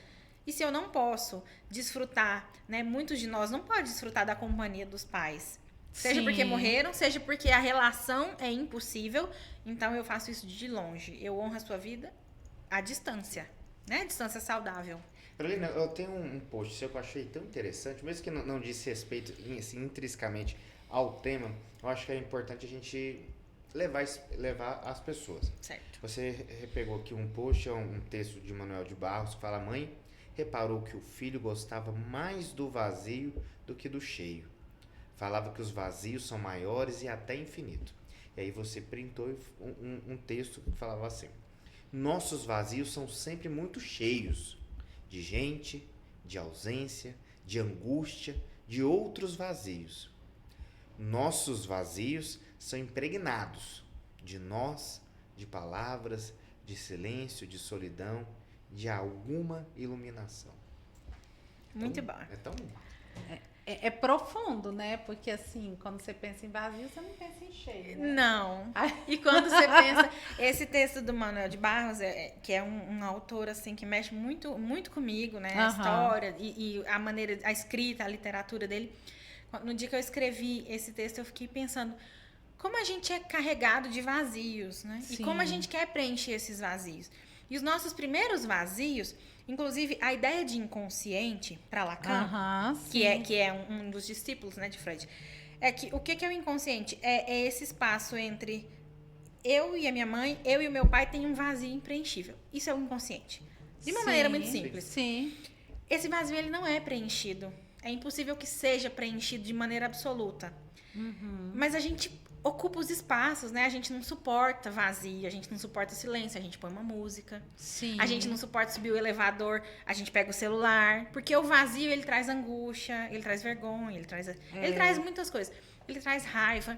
E se eu não posso desfrutar, né? Muitos de nós não podem desfrutar da companhia dos pais. Seja porque morreram, seja porque a relação é impossível. Então, eu faço isso de longe. Eu honro a sua vida à distância, né? A distância saudável. Carolina, eu tenho um post seu que eu achei tão interessante, mesmo que não disse respeito assim, intrinsecamente ao tema, eu acho que é importante a gente levar as pessoas. Certo. Você pegou aqui um post, um texto de Manuel de Barros, que fala: mãe reparou que o filho gostava mais do vazio do que do cheio. Falava que os vazios são maiores e até infinito. E aí você printou um texto que falava assim: nossos vazios são sempre muito cheios de gente, de ausência, de angústia, de outros vazios. Nossos vazios são impregnados de nós, de palavras, de silêncio, de solidão, de alguma iluminação. Muito bom. É profundo, né? Porque assim, quando você pensa em vazio, você não pensa em cheio. Né? Não. E quando você pensa... Esse texto do Manuel de Barros, que é um autor assim, que mexe muito, muito comigo, né? A história e a maneira, a escrita, a literatura dele. No dia que eu escrevi esse texto, eu fiquei pensando como a gente é carregado de vazios, né? Sim. E como a gente quer preencher esses vazios. E os nossos primeiros vazios, inclusive a ideia de inconsciente, para Lacan, que é um dos discípulos, né, de Freud, é que o que é o inconsciente? É esse espaço entre eu e a minha mãe, eu e o meu pai, tem um vazio impreenchível. Isso é o inconsciente. De uma maneira muito simples. Sim. Esse vazio, ele não é preenchido. É impossível que seja preenchido de maneira absoluta. Mas a gente ocupa os espaços, né? A gente não suporta vazio, a gente não suporta silêncio, a gente põe uma música. Sim. A gente não suporta subir o elevador, a gente pega o celular. Porque o vazio, ele traz angústia, ele traz vergonha, ele traz muitas coisas. Ele traz raiva.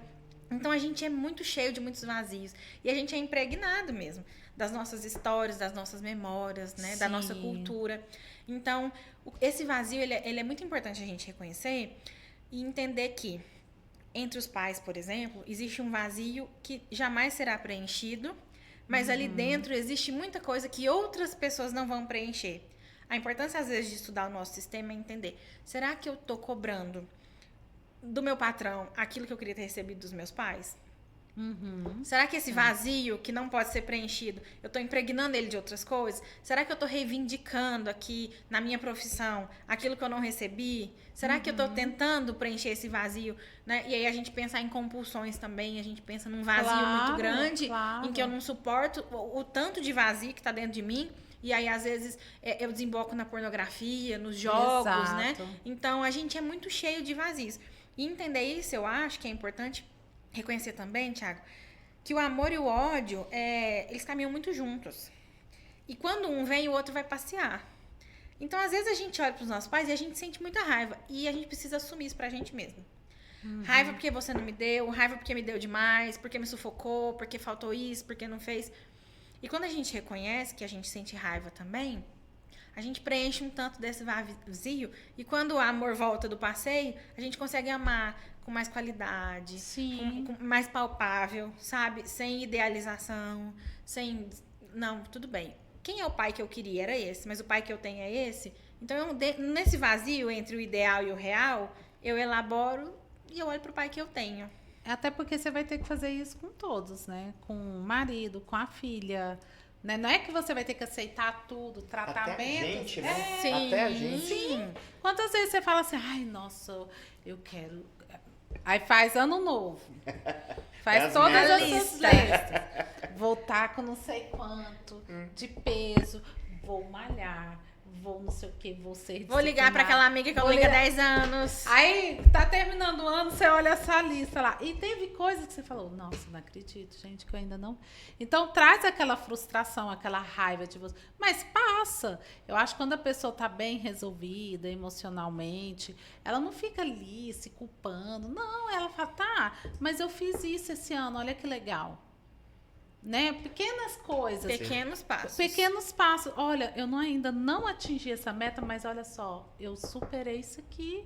Então, a gente é muito cheio de muitos vazios. E a gente é impregnado mesmo das nossas histórias, das nossas memórias, né? Da nossa cultura. Então, esse vazio, ele é muito importante a gente reconhecer e entender que entre os pais, por exemplo, existe um vazio que jamais será preenchido, mas ali dentro existe muita coisa que outras pessoas não vão preencher. A importância, às vezes, de estudar o nosso sistema é entender, será que eu estou cobrando do meu patrão aquilo que eu queria ter recebido dos meus pais? Será que esse vazio que não pode ser preenchido, eu tô impregnando ele de outras coisas? Será que eu tô reivindicando aqui na minha profissão aquilo que eu não recebi? Será que eu tô tentando preencher esse vazio, né? E aí a gente pensa em compulsões também, a gente pensa num vazio muito grande, em que eu não suporto o tanto de vazio que tá dentro de mim. E aí, às vezes, eu desemboco na pornografia, nos jogos, né? Então, a gente é muito cheio de vazios. E entender isso, eu acho que é importante reconhecer também, Thiago, que o amor e o ódio, eles caminham muito juntos. E quando um vem, o outro vai passear. Então, às vezes, a gente olha para os nossos pais e a gente sente muita raiva. E a gente precisa assumir isso pra gente mesmo. Raiva porque você não me deu, raiva porque me deu demais, porque me sufocou, porque faltou isso, porque não fez... E quando a gente reconhece que a gente sente raiva também, a gente preenche um tanto desse vazio. E quando o amor volta do passeio, a gente consegue amar com mais qualidade, com mais palpável, sabe? Sem idealização, sem... Não, tudo bem. Quem é o pai que eu queria? Era esse, mas o pai que eu tenho é esse. Então, nesse vazio entre o ideal e o real, eu elaboro e eu olho pro pai que eu tenho. Até porque você vai ter que fazer isso com todos, né? Com o marido, com a filha, né? Não é que você vai ter que aceitar tudo, tratamento. Até a gente, né? Sim. Até a gente. Sim. Quantas vezes você fala assim, ai, nossa, eu quero... Aí faz ano novo. Faz todas essas listas. Voltar com não sei quanto de peso. Vou malhar. Vou não sei o que, vou ser Vou ligar pra aquela amiga que eu ligo há 10 anos. Aí, tá terminando o ano, você olha essa lista lá. E teve coisas que você falou, nossa, não acredito, gente, que eu ainda não... Então, traz aquela frustração, aquela raiva de você. Mas passa. Eu acho que quando a pessoa tá bem resolvida emocionalmente, ela não fica ali se culpando. Não, ela fala, tá, mas eu fiz isso esse ano, olha que legal. Né? Pequenas coisas. Pequenos passos. Pequenos passos. Olha, eu ainda não atingi essa meta, mas olha só, eu superei isso aqui.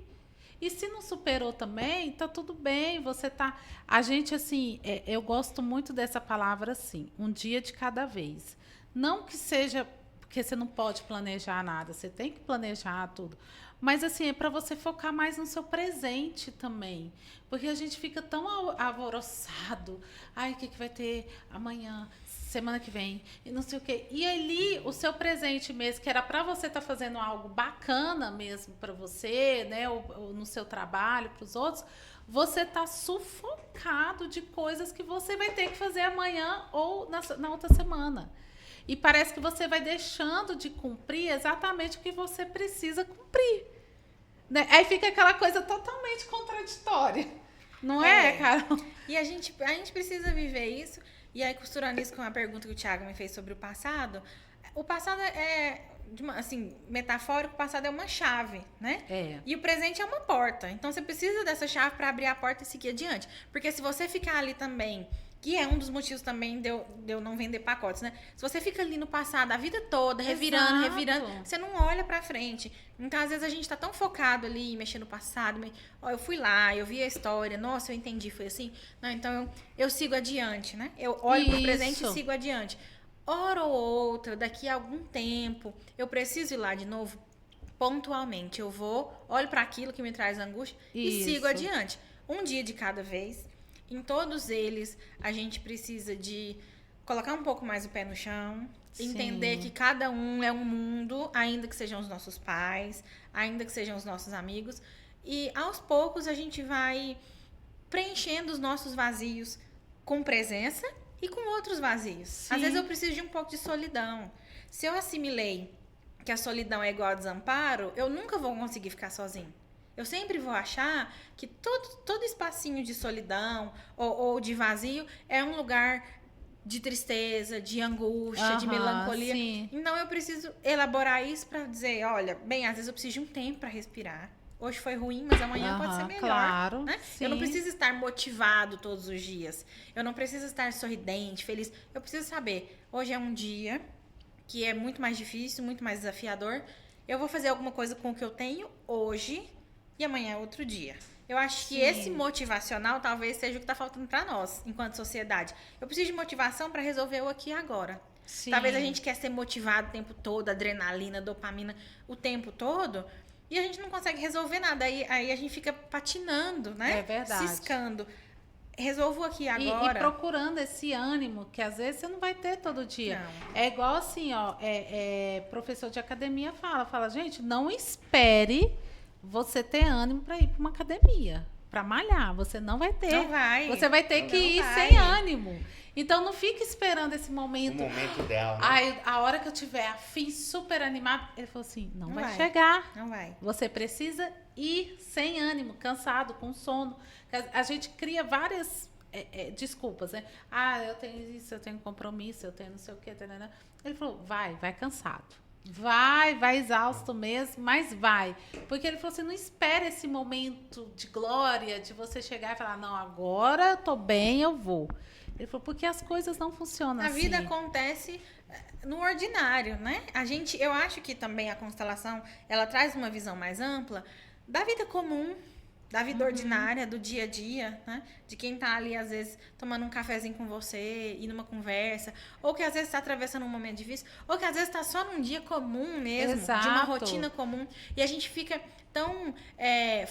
E se não superou também, tá tudo bem. Você tá... A gente, assim, eu gosto muito dessa palavra, assim, um dia de cada vez. Não que seja... Porque você não pode planejar nada, você tem que planejar tudo. Mas, assim, é para você focar mais no seu presente também. Porque a gente fica tão alvoroçado. Ai, o que vai ter amanhã, semana que vem, e não sei o quê. E ali, o seu presente mesmo, que era para você estar fazendo algo bacana mesmo para você, né? Ou no seu trabalho, para os outros, você tá sufocado de coisas que você vai ter que fazer amanhã ou na outra semana. E parece que você vai deixando de cumprir exatamente o que você precisa cumprir. Né? Aí fica aquela coisa totalmente contraditória. Não é, Carol? E a gente precisa viver isso. E aí, costurando isso com a pergunta que o Thiago me fez sobre o passado é, assim, metafórico, o passado é uma chave, né? E o presente é uma porta. Então, você precisa dessa chave para abrir a porta e seguir adiante. Porque se você ficar ali também... Que é um dos motivos também de eu não vender pacotes, né? Se você fica ali no passado a vida toda, revirando, você não olha pra frente. Então, às vezes, a gente tá tão focado ali, mexendo no passado. Eu fui lá, eu vi a história, nossa, eu entendi, foi assim. Não, então, eu sigo adiante, né? Eu olho pro presente e sigo adiante. Hora ou outra, daqui a algum tempo, eu preciso ir lá de novo, pontualmente. Eu vou, olho para aquilo que me traz angústia e sigo adiante. Um dia de cada vez. Em todos eles, a gente precisa de colocar um pouco mais o pé no chão, entender que cada um é um mundo, ainda que sejam os nossos pais, ainda que sejam os nossos amigos. E, aos poucos, a gente vai preenchendo os nossos vazios com presença e com outros vazios. Sim. Às vezes, eu preciso de um pouco de solidão. Se eu assimilei que a solidão é igual a desamparo, eu nunca vou conseguir ficar sozinho. Eu sempre vou achar que todo espacinho de solidão ou de vazio é um lugar de tristeza, de angústia, de melancolia. Sim. Então, eu preciso elaborar isso para dizer, olha, bem, às vezes eu preciso de um tempo para respirar. Hoje foi ruim, mas amanhã pode ser melhor. Claro, né? Eu não preciso estar motivado todos os dias. Eu não preciso estar sorridente, feliz. Eu preciso saber, hoje é um dia que é muito mais difícil, muito mais desafiador. Eu vou fazer alguma coisa com o que eu tenho hoje... E amanhã é outro dia. Eu acho que esse motivacional talvez seja o que está faltando para nós, enquanto sociedade. Eu preciso de motivação para resolver o aqui e agora. Sim. Talvez a gente quer ser motivado o tempo todo, adrenalina, dopamina, o tempo todo, e a gente não consegue resolver nada. Aí a gente fica patinando, né? É verdade. Ciscando. resolvo aqui agora. E procurando esse ânimo, que às vezes você não vai ter todo dia. Não. É igual assim, ó, professor de academia fala, gente, não espere você ter ânimo para ir para uma academia, para malhar. Você não vai ter. Não vai. Você vai ter que ir vai. sem ânimo. Então não fique esperando esse momento. O momento ideal, né? Aí, a hora que eu tiver afim, super animado, ele falou assim, não vai vai chegar. Não vai. Você precisa ir sem ânimo, cansado, com sono. A gente cria várias desculpas, né? Eu tenho isso, eu tenho compromisso, eu tenho não sei o quê. Ele falou, vai cansado. Vai exausto mesmo, mas vai. Porque ele falou assim, não espere esse momento de glória, de você chegar e falar, não, agora eu tô bem, eu vou. Ele falou, porque as coisas não funcionam assim. A vida acontece no ordinário, né? Eu acho que também a constelação, ela traz uma visão mais ampla da vida comum, da vida ordinária, do dia a dia, né? De quem tá ali, às vezes, tomando um cafezinho com você, e numa conversa, ou que às vezes tá atravessando um momento difícil, ou que às vezes tá só num dia comum mesmo, Exato. de uma rotina comum, e a gente fica tão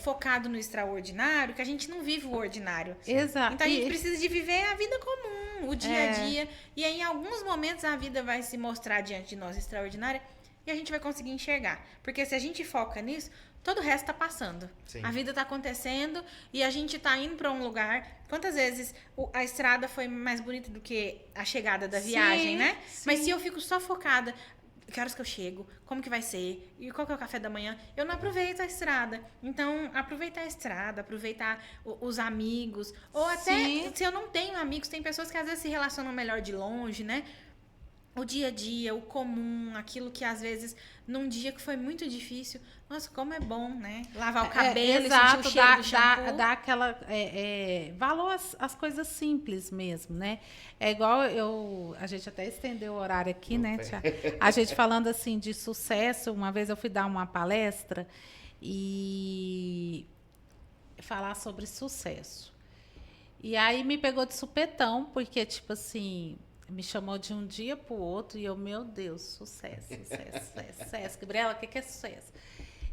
focado no extraordinário que a gente não vive o ordinário. Exato. Então a gente precisa de viver a vida comum, o dia a dia, e aí em alguns momentos a vida vai se mostrar diante de nós extraordinária e a gente vai conseguir enxergar. Porque se a gente foca nisso, todo o resto tá passando. Sim. A vida tá acontecendo e a gente tá indo para um lugar. Quantas vezes a estrada foi mais bonita do que a chegada da viagem, né? Sim. Mas se eu fico só focada, que horas que eu chego, como que vai ser, e qual que é o café da manhã, eu não aproveito a estrada. Então, aproveitar a estrada, aproveitar os amigos, ou até, se eu não tenho amigos, tem pessoas que às vezes se relacionam melhor de longe, né? O dia a dia, o comum, aquilo que às vezes, num dia que foi muito difícil, nossa, como é bom, né? Lavar o cabelo, exato, e sentir o cheiro do shampoo. dá aquela valor às coisas simples mesmo, né? É igual a gente até estendeu o horário aqui, né, Tia? A gente falando assim de sucesso, uma vez eu fui dar uma palestra e falar sobre sucesso. E aí me pegou de supetão, porque, tipo assim, me chamou de um dia para o outro e eu, meu Deus, sucesso. Gabriela, o que é sucesso?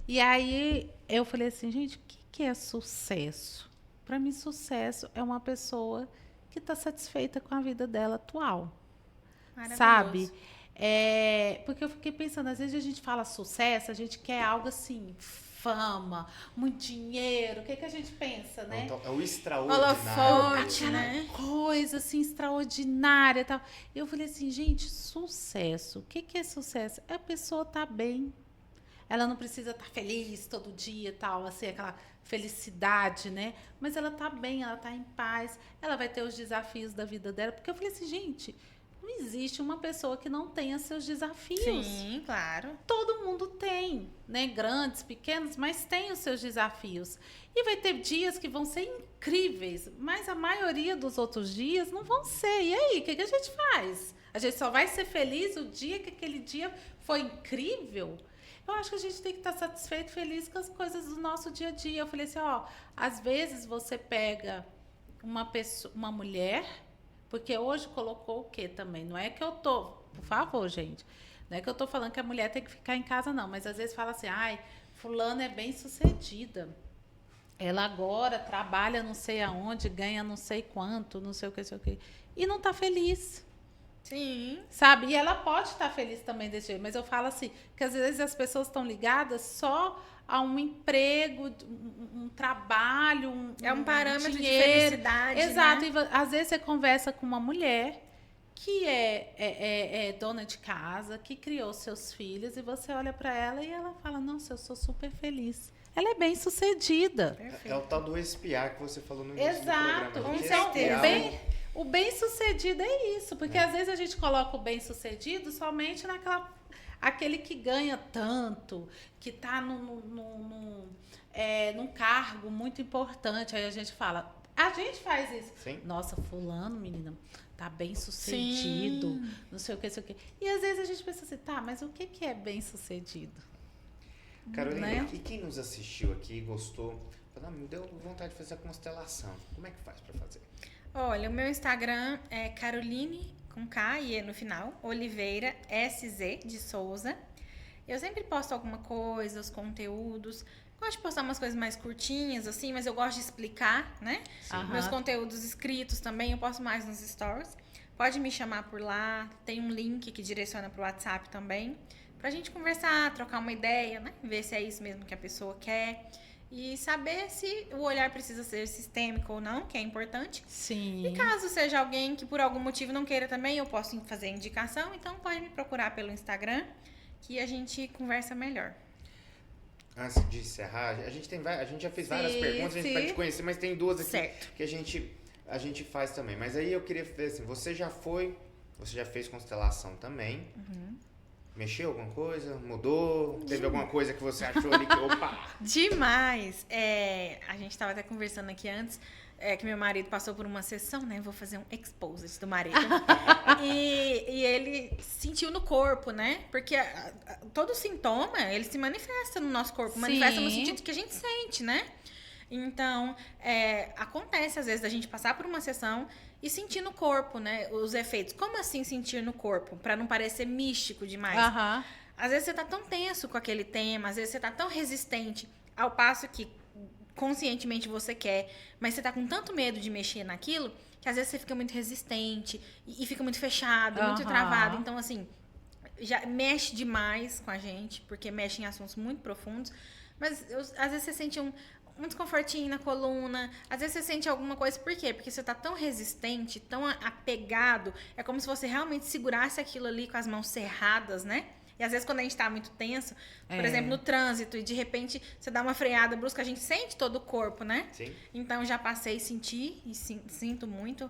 E aí eu falei assim, gente, o que é sucesso? Para mim, sucesso é uma pessoa que está satisfeita com a vida dela atual. Sabe? Porque eu fiquei pensando, às vezes a gente fala sucesso, a gente quer algo assim, fama, muito dinheiro. O que a gente pensa, né? Então, é o extraordinário. Holofote, né? Coisa assim extraordinária e tal. Eu falei assim, gente, sucesso. O que é sucesso? É a pessoa estar bem. Ela não precisa estar feliz todo dia e tal, assim, aquela felicidade, né? Mas ela tá bem, ela tá em paz. Ela vai ter os desafios da vida dela. Porque eu falei assim, gente, não existe uma pessoa que não tenha seus desafios. Sim, claro. Todo mundo tem, né? Grandes, pequenos, mas tem os seus desafios. E vai ter dias que vão ser incríveis, mas a maioria dos outros dias não vão ser. E aí, o que a gente faz? A gente só vai ser feliz o dia que aquele dia foi incrível? Eu acho que a gente tem que estar satisfeito, feliz com as coisas do nosso dia a dia. Eu falei assim, às vezes você pega uma mulher, porque hoje colocou o quê também? Não é que eu tô, por favor, gente, não é que eu tô falando que a mulher tem que ficar em casa, não, mas às vezes fala assim, fulana é bem sucedida. Ela agora trabalha não sei aonde, ganha não sei quanto, não sei o que, e não tá feliz. Sim. Sabe? E ela pode estar feliz também desse jeito, mas eu falo assim, que às vezes as pessoas estão ligadas só a um emprego, um trabalho, um parâmetro dinheiro. De felicidade. Exato. Né? E às vezes você conversa com uma mulher que é dona de casa, que criou seus filhos, e você olha para ela e ela fala, nossa, eu sou super feliz. Ela é bem sucedida. É o tal do espiar que você falou no início Exato. do programa. Então, o bem-sucedido é isso, porque às vezes a gente coloca o bem-sucedido somente aquele que ganha tanto, que está num cargo muito importante. Aí a gente fala, a gente faz isso. Sim. Nossa, fulano, menina, tá bem-sucedido, não sei o que. E às vezes a gente pensa assim, tá, mas o que é bem-sucedido? Carolina, né? E quem nos assistiu aqui, gostou, me deu vontade de fazer a constelação. Como é que faz para fazer? Olha, o meu Instagram é Caroline, com K e E no final, Oliveira, SZ, de Souza. Eu sempre posto alguma coisa, os conteúdos. Gosto de postar umas coisas mais curtinhas, assim, mas eu gosto de explicar, né? Meus conteúdos escritos também, eu posto mais nos stories. Pode me chamar por lá, tem um link que direciona pro WhatsApp também, pra gente conversar, trocar uma ideia, né? Ver se é isso mesmo que a pessoa quer. E saber se o olhar precisa ser sistêmico ou não, que é importante. Sim. E caso seja alguém que por algum motivo não queira também, eu posso fazer indicação. Então pode me procurar pelo Instagram, que a gente conversa melhor. Antes de encerrar, a gente já fez várias perguntas, a gente vai te conhecer, mas tem duas aqui que a gente faz também. Mas aí eu queria ver assim, você já fez constelação também. Mexeu alguma coisa? Mudou? Teve alguma coisa que você achou ali que, opa! Demais! A gente estava até conversando aqui antes, que meu marido passou por uma sessão, né? Vou fazer um exposed do marido. e ele sentiu no corpo, né? Porque todo sintoma, ele se manifesta no nosso corpo. Manifesta no sentido que a gente sente, né? Então, acontece às vezes da gente passar por uma sessão e sentir no corpo, né, os efeitos. Como assim sentir no corpo? Pra não parecer místico demais. Às vezes você tá tão tenso com aquele tema, às vezes você tá tão resistente, ao passo que conscientemente você quer, mas você tá com tanto medo de mexer naquilo, que às vezes você fica muito resistente e fica muito fechado, muito travado. Então, assim, já mexe demais com a gente, porque mexe em assuntos muito profundos, mas às vezes você sente um desconfortinho na coluna, às vezes você sente alguma coisa. Por quê? Porque você tá tão resistente, tão apegado, é como se você realmente segurasse aquilo ali com as mãos cerradas, né? E às vezes quando a gente tá muito tenso, por exemplo, no trânsito, e de repente você dá uma freada brusca, a gente sente todo o corpo, né? Sim. Então já passei, senti e sinto muito.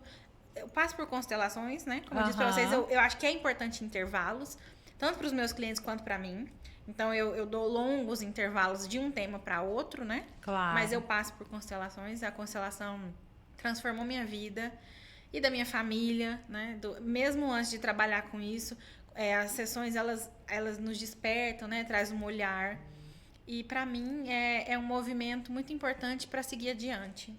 Eu passo por constelações, né? Como eu disse pra vocês, eu acho que é importante intervalos, tanto para os meus clientes quanto para mim. Então, eu dou longos intervalos de um tema para outro, né? Claro. Mas eu passo por constelações. A constelação transformou minha vida e da minha família, né? Mesmo antes de trabalhar com isso, as sessões, elas nos despertam, né? Traz um olhar. E, para mim, é um movimento muito importante para seguir adiante.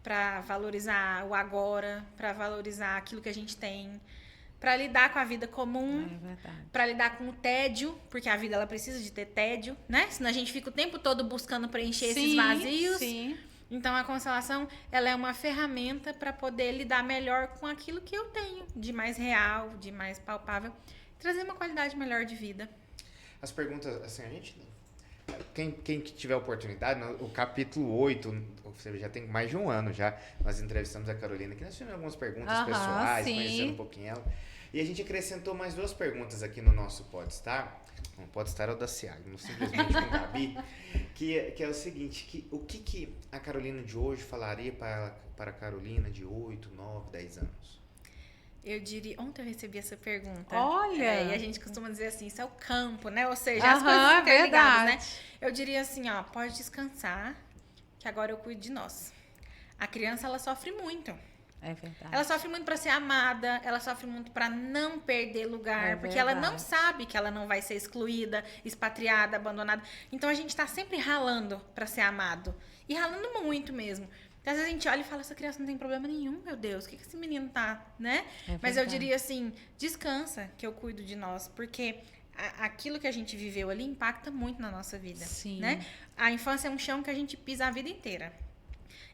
Para valorizar o agora, para valorizar aquilo que a gente tem, para lidar com a vida comum, para lidar com o tédio, porque a vida ela precisa de ter tédio, né? Senão a gente fica o tempo todo buscando preencher esses vazios. Sim. Então a constelação, ela é uma ferramenta para poder lidar melhor com aquilo que eu tenho, de mais real, de mais palpável, trazer uma qualidade melhor de vida. As perguntas, assim, a gente... Quem tiver oportunidade, o capítulo 8, você já tem mais de um ano já, nós entrevistamos a Carolina aqui, nós tivemos algumas perguntas pessoais, conhecendo um pouquinho ela. E a gente acrescentou mais 2 perguntas aqui no nosso Podstar. O Podstar é o da Ciag, não simplesmente com Gabi. Que é o seguinte, o que a Carolina de hoje falaria para a Carolina de 8, 9, 10 anos? Eu diria... Ontem eu recebi essa pergunta. Olha! E a gente costuma dizer assim, isso é o campo, né? Ou seja, as coisas interligadas, né? Eu diria assim, pode descansar, que agora eu cuido de nós. A criança, ela sofre muito. É verdade. Ela sofre muito para ser amada, ela sofre muito para não perder lugar, porque ela não sabe que ela não vai ser excluída, expatriada, abandonada. Então a gente tá sempre ralando para ser amado. E ralando muito mesmo. Então, às vezes a gente olha e fala, essa criança não tem problema nenhum, meu Deus, o que esse menino tá, né? Mas eu diria assim, descansa que eu cuido de nós, porque aquilo que a gente viveu ali impacta muito na nossa vida, né? A infância é um chão que a gente pisa a vida inteira.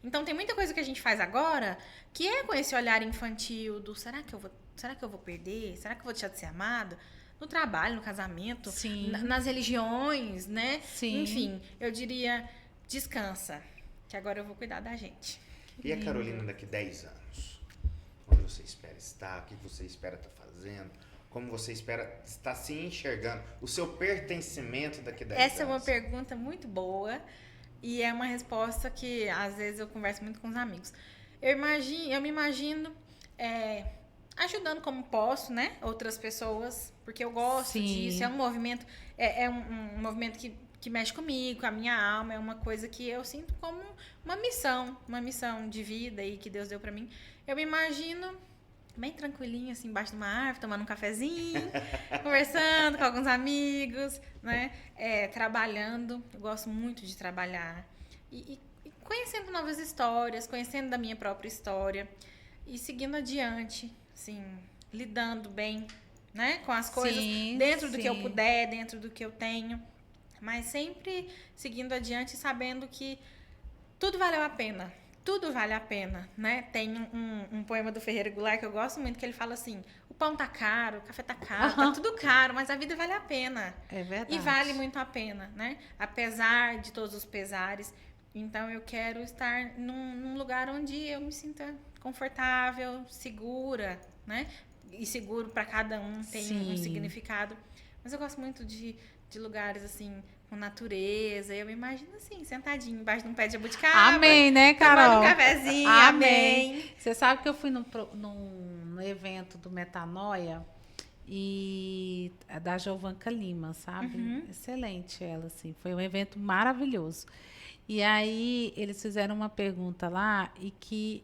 Então tem muita coisa que a gente faz agora que é com esse olhar infantil do será que eu vou perder? Será que eu vou deixar de ser amado? No trabalho, no casamento, nas religiões, né? Enfim, eu diria descansa, que agora eu vou cuidar da gente. E a Carolina daqui 10 anos? Onde você espera estar? O que você espera estar fazendo? Como você espera estar se enxergando? O seu pertencimento daqui 10 anos? Essa é uma pergunta muito boa. E é uma resposta que, às vezes, eu converso muito com os amigos. Eu me imagino ajudando como posso, né? Outras pessoas, porque eu gosto disso. É um movimento, um movimento que mexe comigo, com a minha alma. É uma coisa que eu sinto como uma missão de vida e que Deus deu pra mim. Eu me imagino bem tranquilinha, assim, embaixo de uma árvore, tomando um cafezinho, conversando com alguns amigos, né? Trabalhando. Eu gosto muito de trabalhar. E conhecendo novas histórias, conhecendo da minha própria história. E seguindo adiante, assim, lidando bem, né? Com as coisas dentro do que eu puder, dentro do que eu tenho. Mas sempre seguindo adiante, sabendo que tudo valeu a pena. Tudo vale a pena, né? Tem um poema do Ferreira Goulart que eu gosto muito, que ele fala assim: o pão tá caro, o café tá caro, tá tudo caro, mas a vida vale a pena. É verdade. E vale muito a pena, né? Apesar de todos os pesares. Então, eu quero estar num lugar onde eu me sinta confortável, segura, né? E seguro para cada um tem um significado. Mas eu gosto muito de lugares, assim, com natureza. Eu me imagino, assim, sentadinho embaixo de um pé de jabuticaba. Amém, né, Carol? Tomando um cafezinho, amém. Você sabe que eu fui num evento do Metanoia e da Giovanca Lima, sabe? Excelente ela, assim. Foi um evento maravilhoso. E aí, eles fizeram uma pergunta lá e que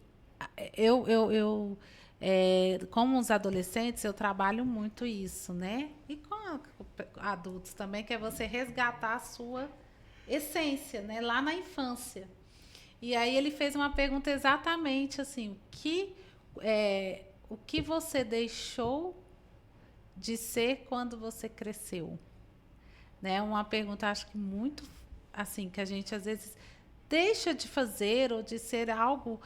como os adolescentes, eu trabalho muito isso, né? E com adultos também, que é você resgatar a sua essência, né? Lá na infância. E aí ele fez uma pergunta exatamente assim, o que você deixou de ser quando você cresceu? Né? Uma pergunta, acho que muito assim, que a gente às vezes deixa de fazer ou de ser algo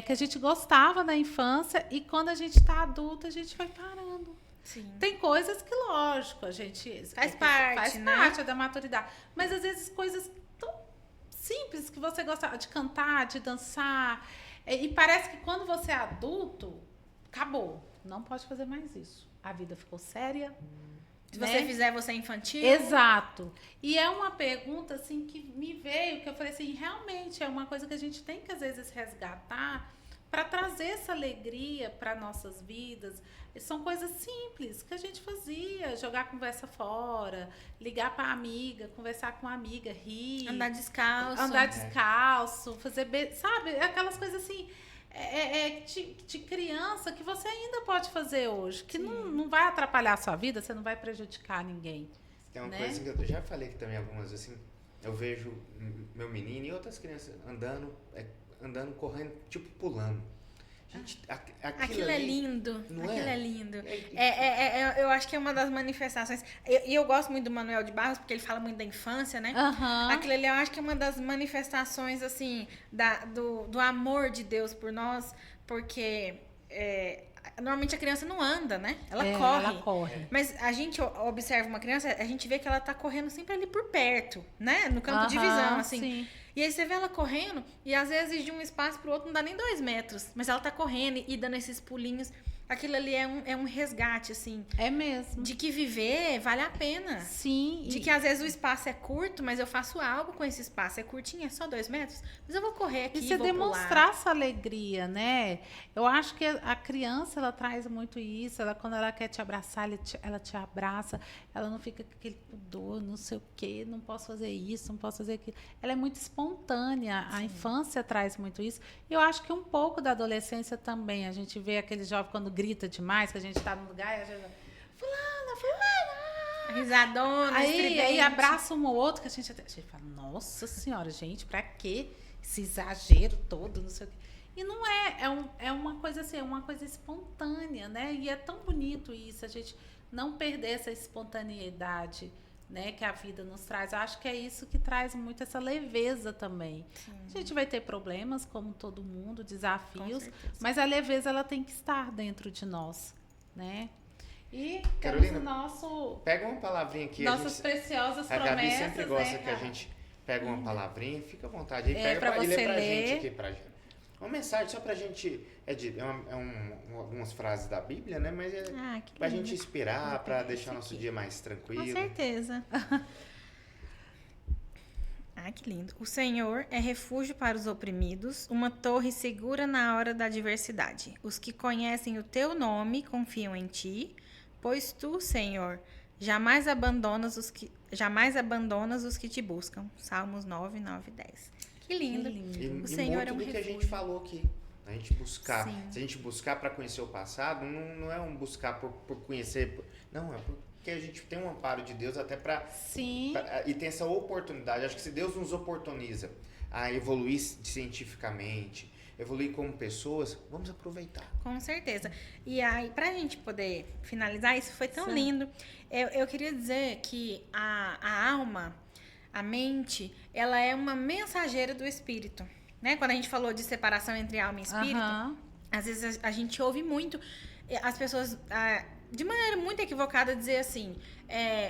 que a gente gostava na infância e quando a gente está adulta, a gente vai parando. Sim. Tem coisas que, lógico, a gente... Faz parte da maturidade. Mas, às vezes, coisas tão simples que você gosta de cantar, de dançar. E parece que quando você é adulto, acabou. Não pode fazer mais isso. A vida ficou séria. Se você fizer, você é infantil. Exato. E é uma pergunta, assim, que me veio, que eu falei assim, realmente é uma coisa que a gente tem que, às vezes, resgatar para trazer essa alegria para nossas vidas. São coisas simples que a gente fazia, jogar a conversa fora, ligar para a amiga, conversar com a amiga, rir. Andar descalço. Fazer... Sabe? Aquelas coisas assim... de criança que você ainda pode fazer hoje, que não vai atrapalhar a sua vida, você não vai prejudicar ninguém. Tem uma coisa que eu já falei aqui também algumas vezes, assim, eu vejo meu menino e outras crianças andando, correndo, tipo pulando. Gente, aquilo é lindo. Não aquilo é? é lindo. Eu acho que é uma das manifestações. E eu gosto muito do Manuel de Barros, porque ele fala muito da infância, né? Aquilo ali eu acho que é uma das manifestações, assim, do amor de Deus por nós, porque normalmente a criança não anda, né? Ela corre. Mas a gente observa uma criança, a gente vê que ela tá correndo sempre ali por perto, né? No campo de visão, assim. Sim. E aí você vê ela correndo e às vezes de um espaço pro outro não dá nem 2 metros. Mas ela tá correndo e dando esses pulinhos. Aquilo ali é um resgate, assim. É mesmo. De que viver vale a pena. Sim. De que às vezes o espaço é curto, mas eu faço algo com esse espaço. É curtinho, é só 2 metros. Mas eu vou correr aqui, e você vou demonstrar pular. essa alegria, né? Eu acho que a criança, ela traz muito isso. Quando ela quer te abraçar, ela te abraça. Ela não fica com aquele pudor, não sei o quê. Não posso fazer isso, não posso fazer aquilo. Ela é muito espontânea. A infância traz muito isso. E eu acho que um pouco da adolescência também. A gente vê aquele jovem quando grita demais, que a gente tá num lugar e a gente fulana. Risadona, aí abraça um ou outro, que a gente fala, nossa senhora, gente, pra quê? Esse exagero todo, não sei o quê. E não é uma coisa assim, é uma coisa espontânea, né? E é tão bonito isso, a gente não perder essa espontaneidade, né, que a vida nos traz. Eu acho que é isso que traz muito essa leveza também. Sim. A gente vai ter problemas, como todo mundo, desafios, mas a leveza ela tem que estar dentro de nós, né? E Carolina, temos o nosso... Pega uma palavrinha aqui. Nossas preciosas promessas. A Gabi sempre gosta que a gente pega uma palavrinha, fica à vontade. Aí pega pra você ler pra ler. gente aqui. Uma mensagem só pra gente... algumas frases da Bíblia, né? Mas pra gente inspirar, pra deixar nosso dia mais tranquilo. Com certeza. Que lindo. O Senhor é refúgio para os oprimidos, uma torre segura na hora da adversidade. Os que conhecem o teu nome confiam em ti, pois tu, Senhor, jamais abandonas os que te buscam. Salmos 9, 9 e 10. Que lindo. O Senhor é um refúgio. Que a gente falou aqui. A gente buscar. Sim. Se a gente buscar para conhecer o passado, não é um buscar por conhecer. Não, é porque a gente tem um amparo de Deus até para... Sim. E tem essa oportunidade. Acho que se Deus nos oportuniza a evoluir cientificamente, evoluir como pessoas, vamos aproveitar. Com certeza. E aí, pra gente poder finalizar, isso foi tão lindo. Eu queria dizer que a alma, a mente, ela é uma mensageira do espírito. Né? Quando a gente falou de separação entre alma e espírito, às vezes a gente ouve muito as pessoas, de maneira muito equivocada, dizer assim,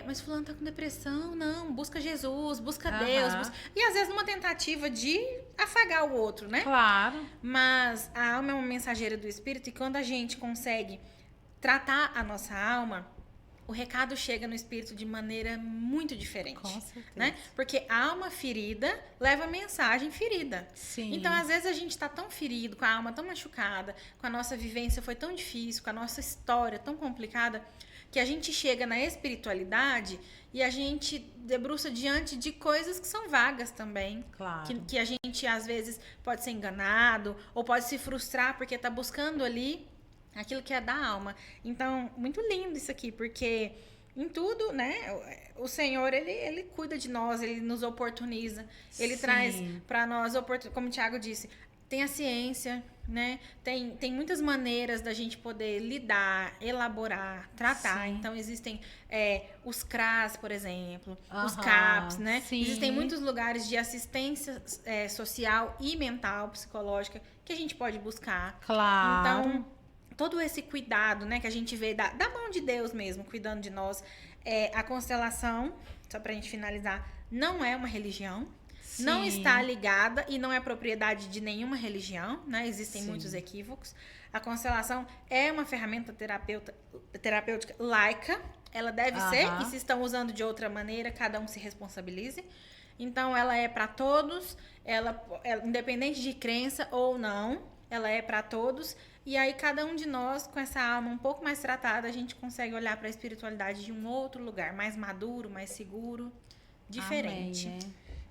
mas fulano tá com depressão, não, busca Jesus, busca Deus. E às vezes numa tentativa de afagar o outro, né? Claro. Mas a alma é uma mensageira do espírito e quando a gente consegue tratar a nossa alma, o recado chega no espírito de maneira muito diferente. Com certeza. Né? Porque a alma ferida leva a mensagem ferida. Sim. Então, às vezes, a gente está tão ferido, com a alma tão machucada, com a nossa vivência foi tão difícil, com a nossa história tão complicada, que a gente chega na espiritualidade e a gente debruça diante de coisas que são vagas também. Claro. Que a gente, às vezes, pode ser enganado ou pode se frustrar porque está buscando ali aquilo que é da alma. Então, muito lindo isso aqui, porque em tudo, né, o Senhor, ele cuida de nós, ele nos oportuniza, ele traz para nós, como o Tiago disse, tem a ciência, né, tem muitas maneiras da gente poder lidar, elaborar, tratar. Então, existem os CRAS, por exemplo, os CAPs, né, existem muitos lugares de assistência social e mental, psicológica, que a gente pode buscar. Claro. Então, todo esse cuidado, né, que a gente vê da mão de Deus mesmo, cuidando de nós. A constelação, só pra gente finalizar, não é uma religião. Não está ligada e não é propriedade de nenhuma religião, né? Existem muitos equívocos. A constelação é uma ferramenta terapêutica laica. Ela deve ser, e se estão usando de outra maneira, cada um se responsabilize. Então, ela é para todos, ela, independente de crença ou não, ela é para todos. E aí, cada um de nós, com essa alma um pouco mais tratada, a gente consegue olhar para a espiritualidade de um outro lugar, mais maduro, mais seguro, diferente. Amém,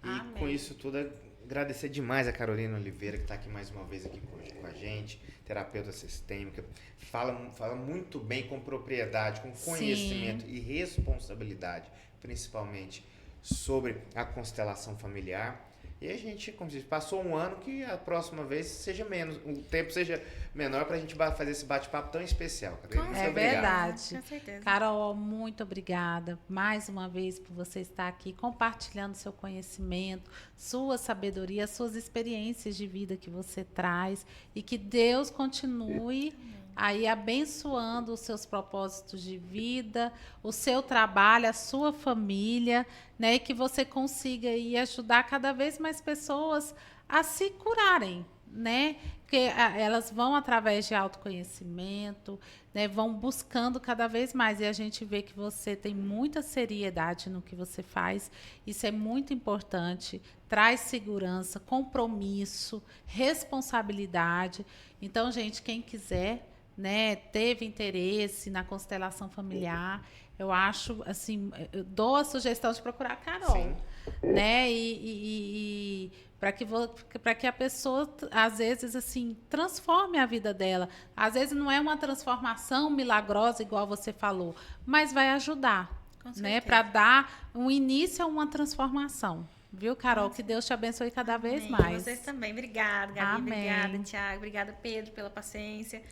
E com isso tudo, agradecer demais a Carolina Oliveira, que está aqui mais uma vez aqui com a gente, terapeuta sistêmica. Fala muito bem, com propriedade, com conhecimento e responsabilidade, principalmente sobre a constelação familiar. E a gente, como se diz, passou um ano, que a próxima vez seja menos, o tempo seja menor para a gente fazer esse bate-papo tão especial. É verdade. Com certeza. Carol, muito obrigada mais uma vez por você estar aqui compartilhando seu conhecimento, sua sabedoria, suas experiências de vida que você traz e que Deus continue aí abençoando os seus propósitos de vida, o seu trabalho, a sua família, né? E que você consiga aí ajudar cada vez mais pessoas a se curarem, né? Porque elas vão através de autoconhecimento, né? Vão buscando cada vez mais. E a gente vê que você tem muita seriedade no que você faz. Isso é muito importante. Traz segurança, compromisso, responsabilidade. Então, gente, quem quiser, né, teve interesse na constelação familiar, eu acho, assim, eu dou a sugestão de procurar a Carol, né, e para que a pessoa, às vezes, assim, transforme a vida dela. Às vezes não é uma transformação milagrosa, igual você falou, mas vai ajudar, né, para dar um início a uma transformação. Viu, Carol? Que Deus te abençoe cada vez mais. Vocês também. Obrigada, Gabi. Amém. Obrigada, Tiago. Obrigada, Pedro, pela paciência.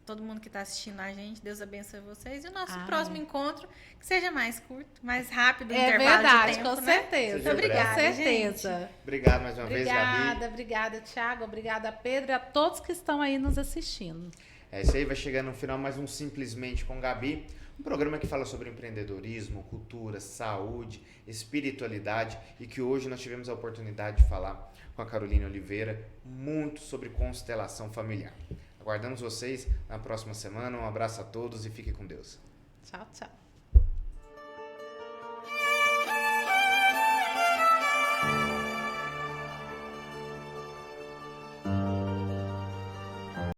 Todo mundo que está assistindo a gente, Deus abençoe vocês. E o nosso próximo encontro, que seja mais curto, mais rápido, intervalo verdade, de tempo, com né? certeza. Muito obrigada, com certeza. gente. Obrigado mais uma vez, Gabi. Obrigada, Tiago. Obrigada, Pedro, e a todos que estão aí nos assistindo. É isso aí, vai chegando no final mais um Simplesmente com Gabi, um programa que fala sobre empreendedorismo, cultura, saúde, espiritualidade, e que hoje nós tivemos a oportunidade de falar com a Carolina Oliveira muito sobre constelação familiar. Aguardamos vocês na próxima semana. Um abraço a todos e fiquem com Deus. Tchau, tchau.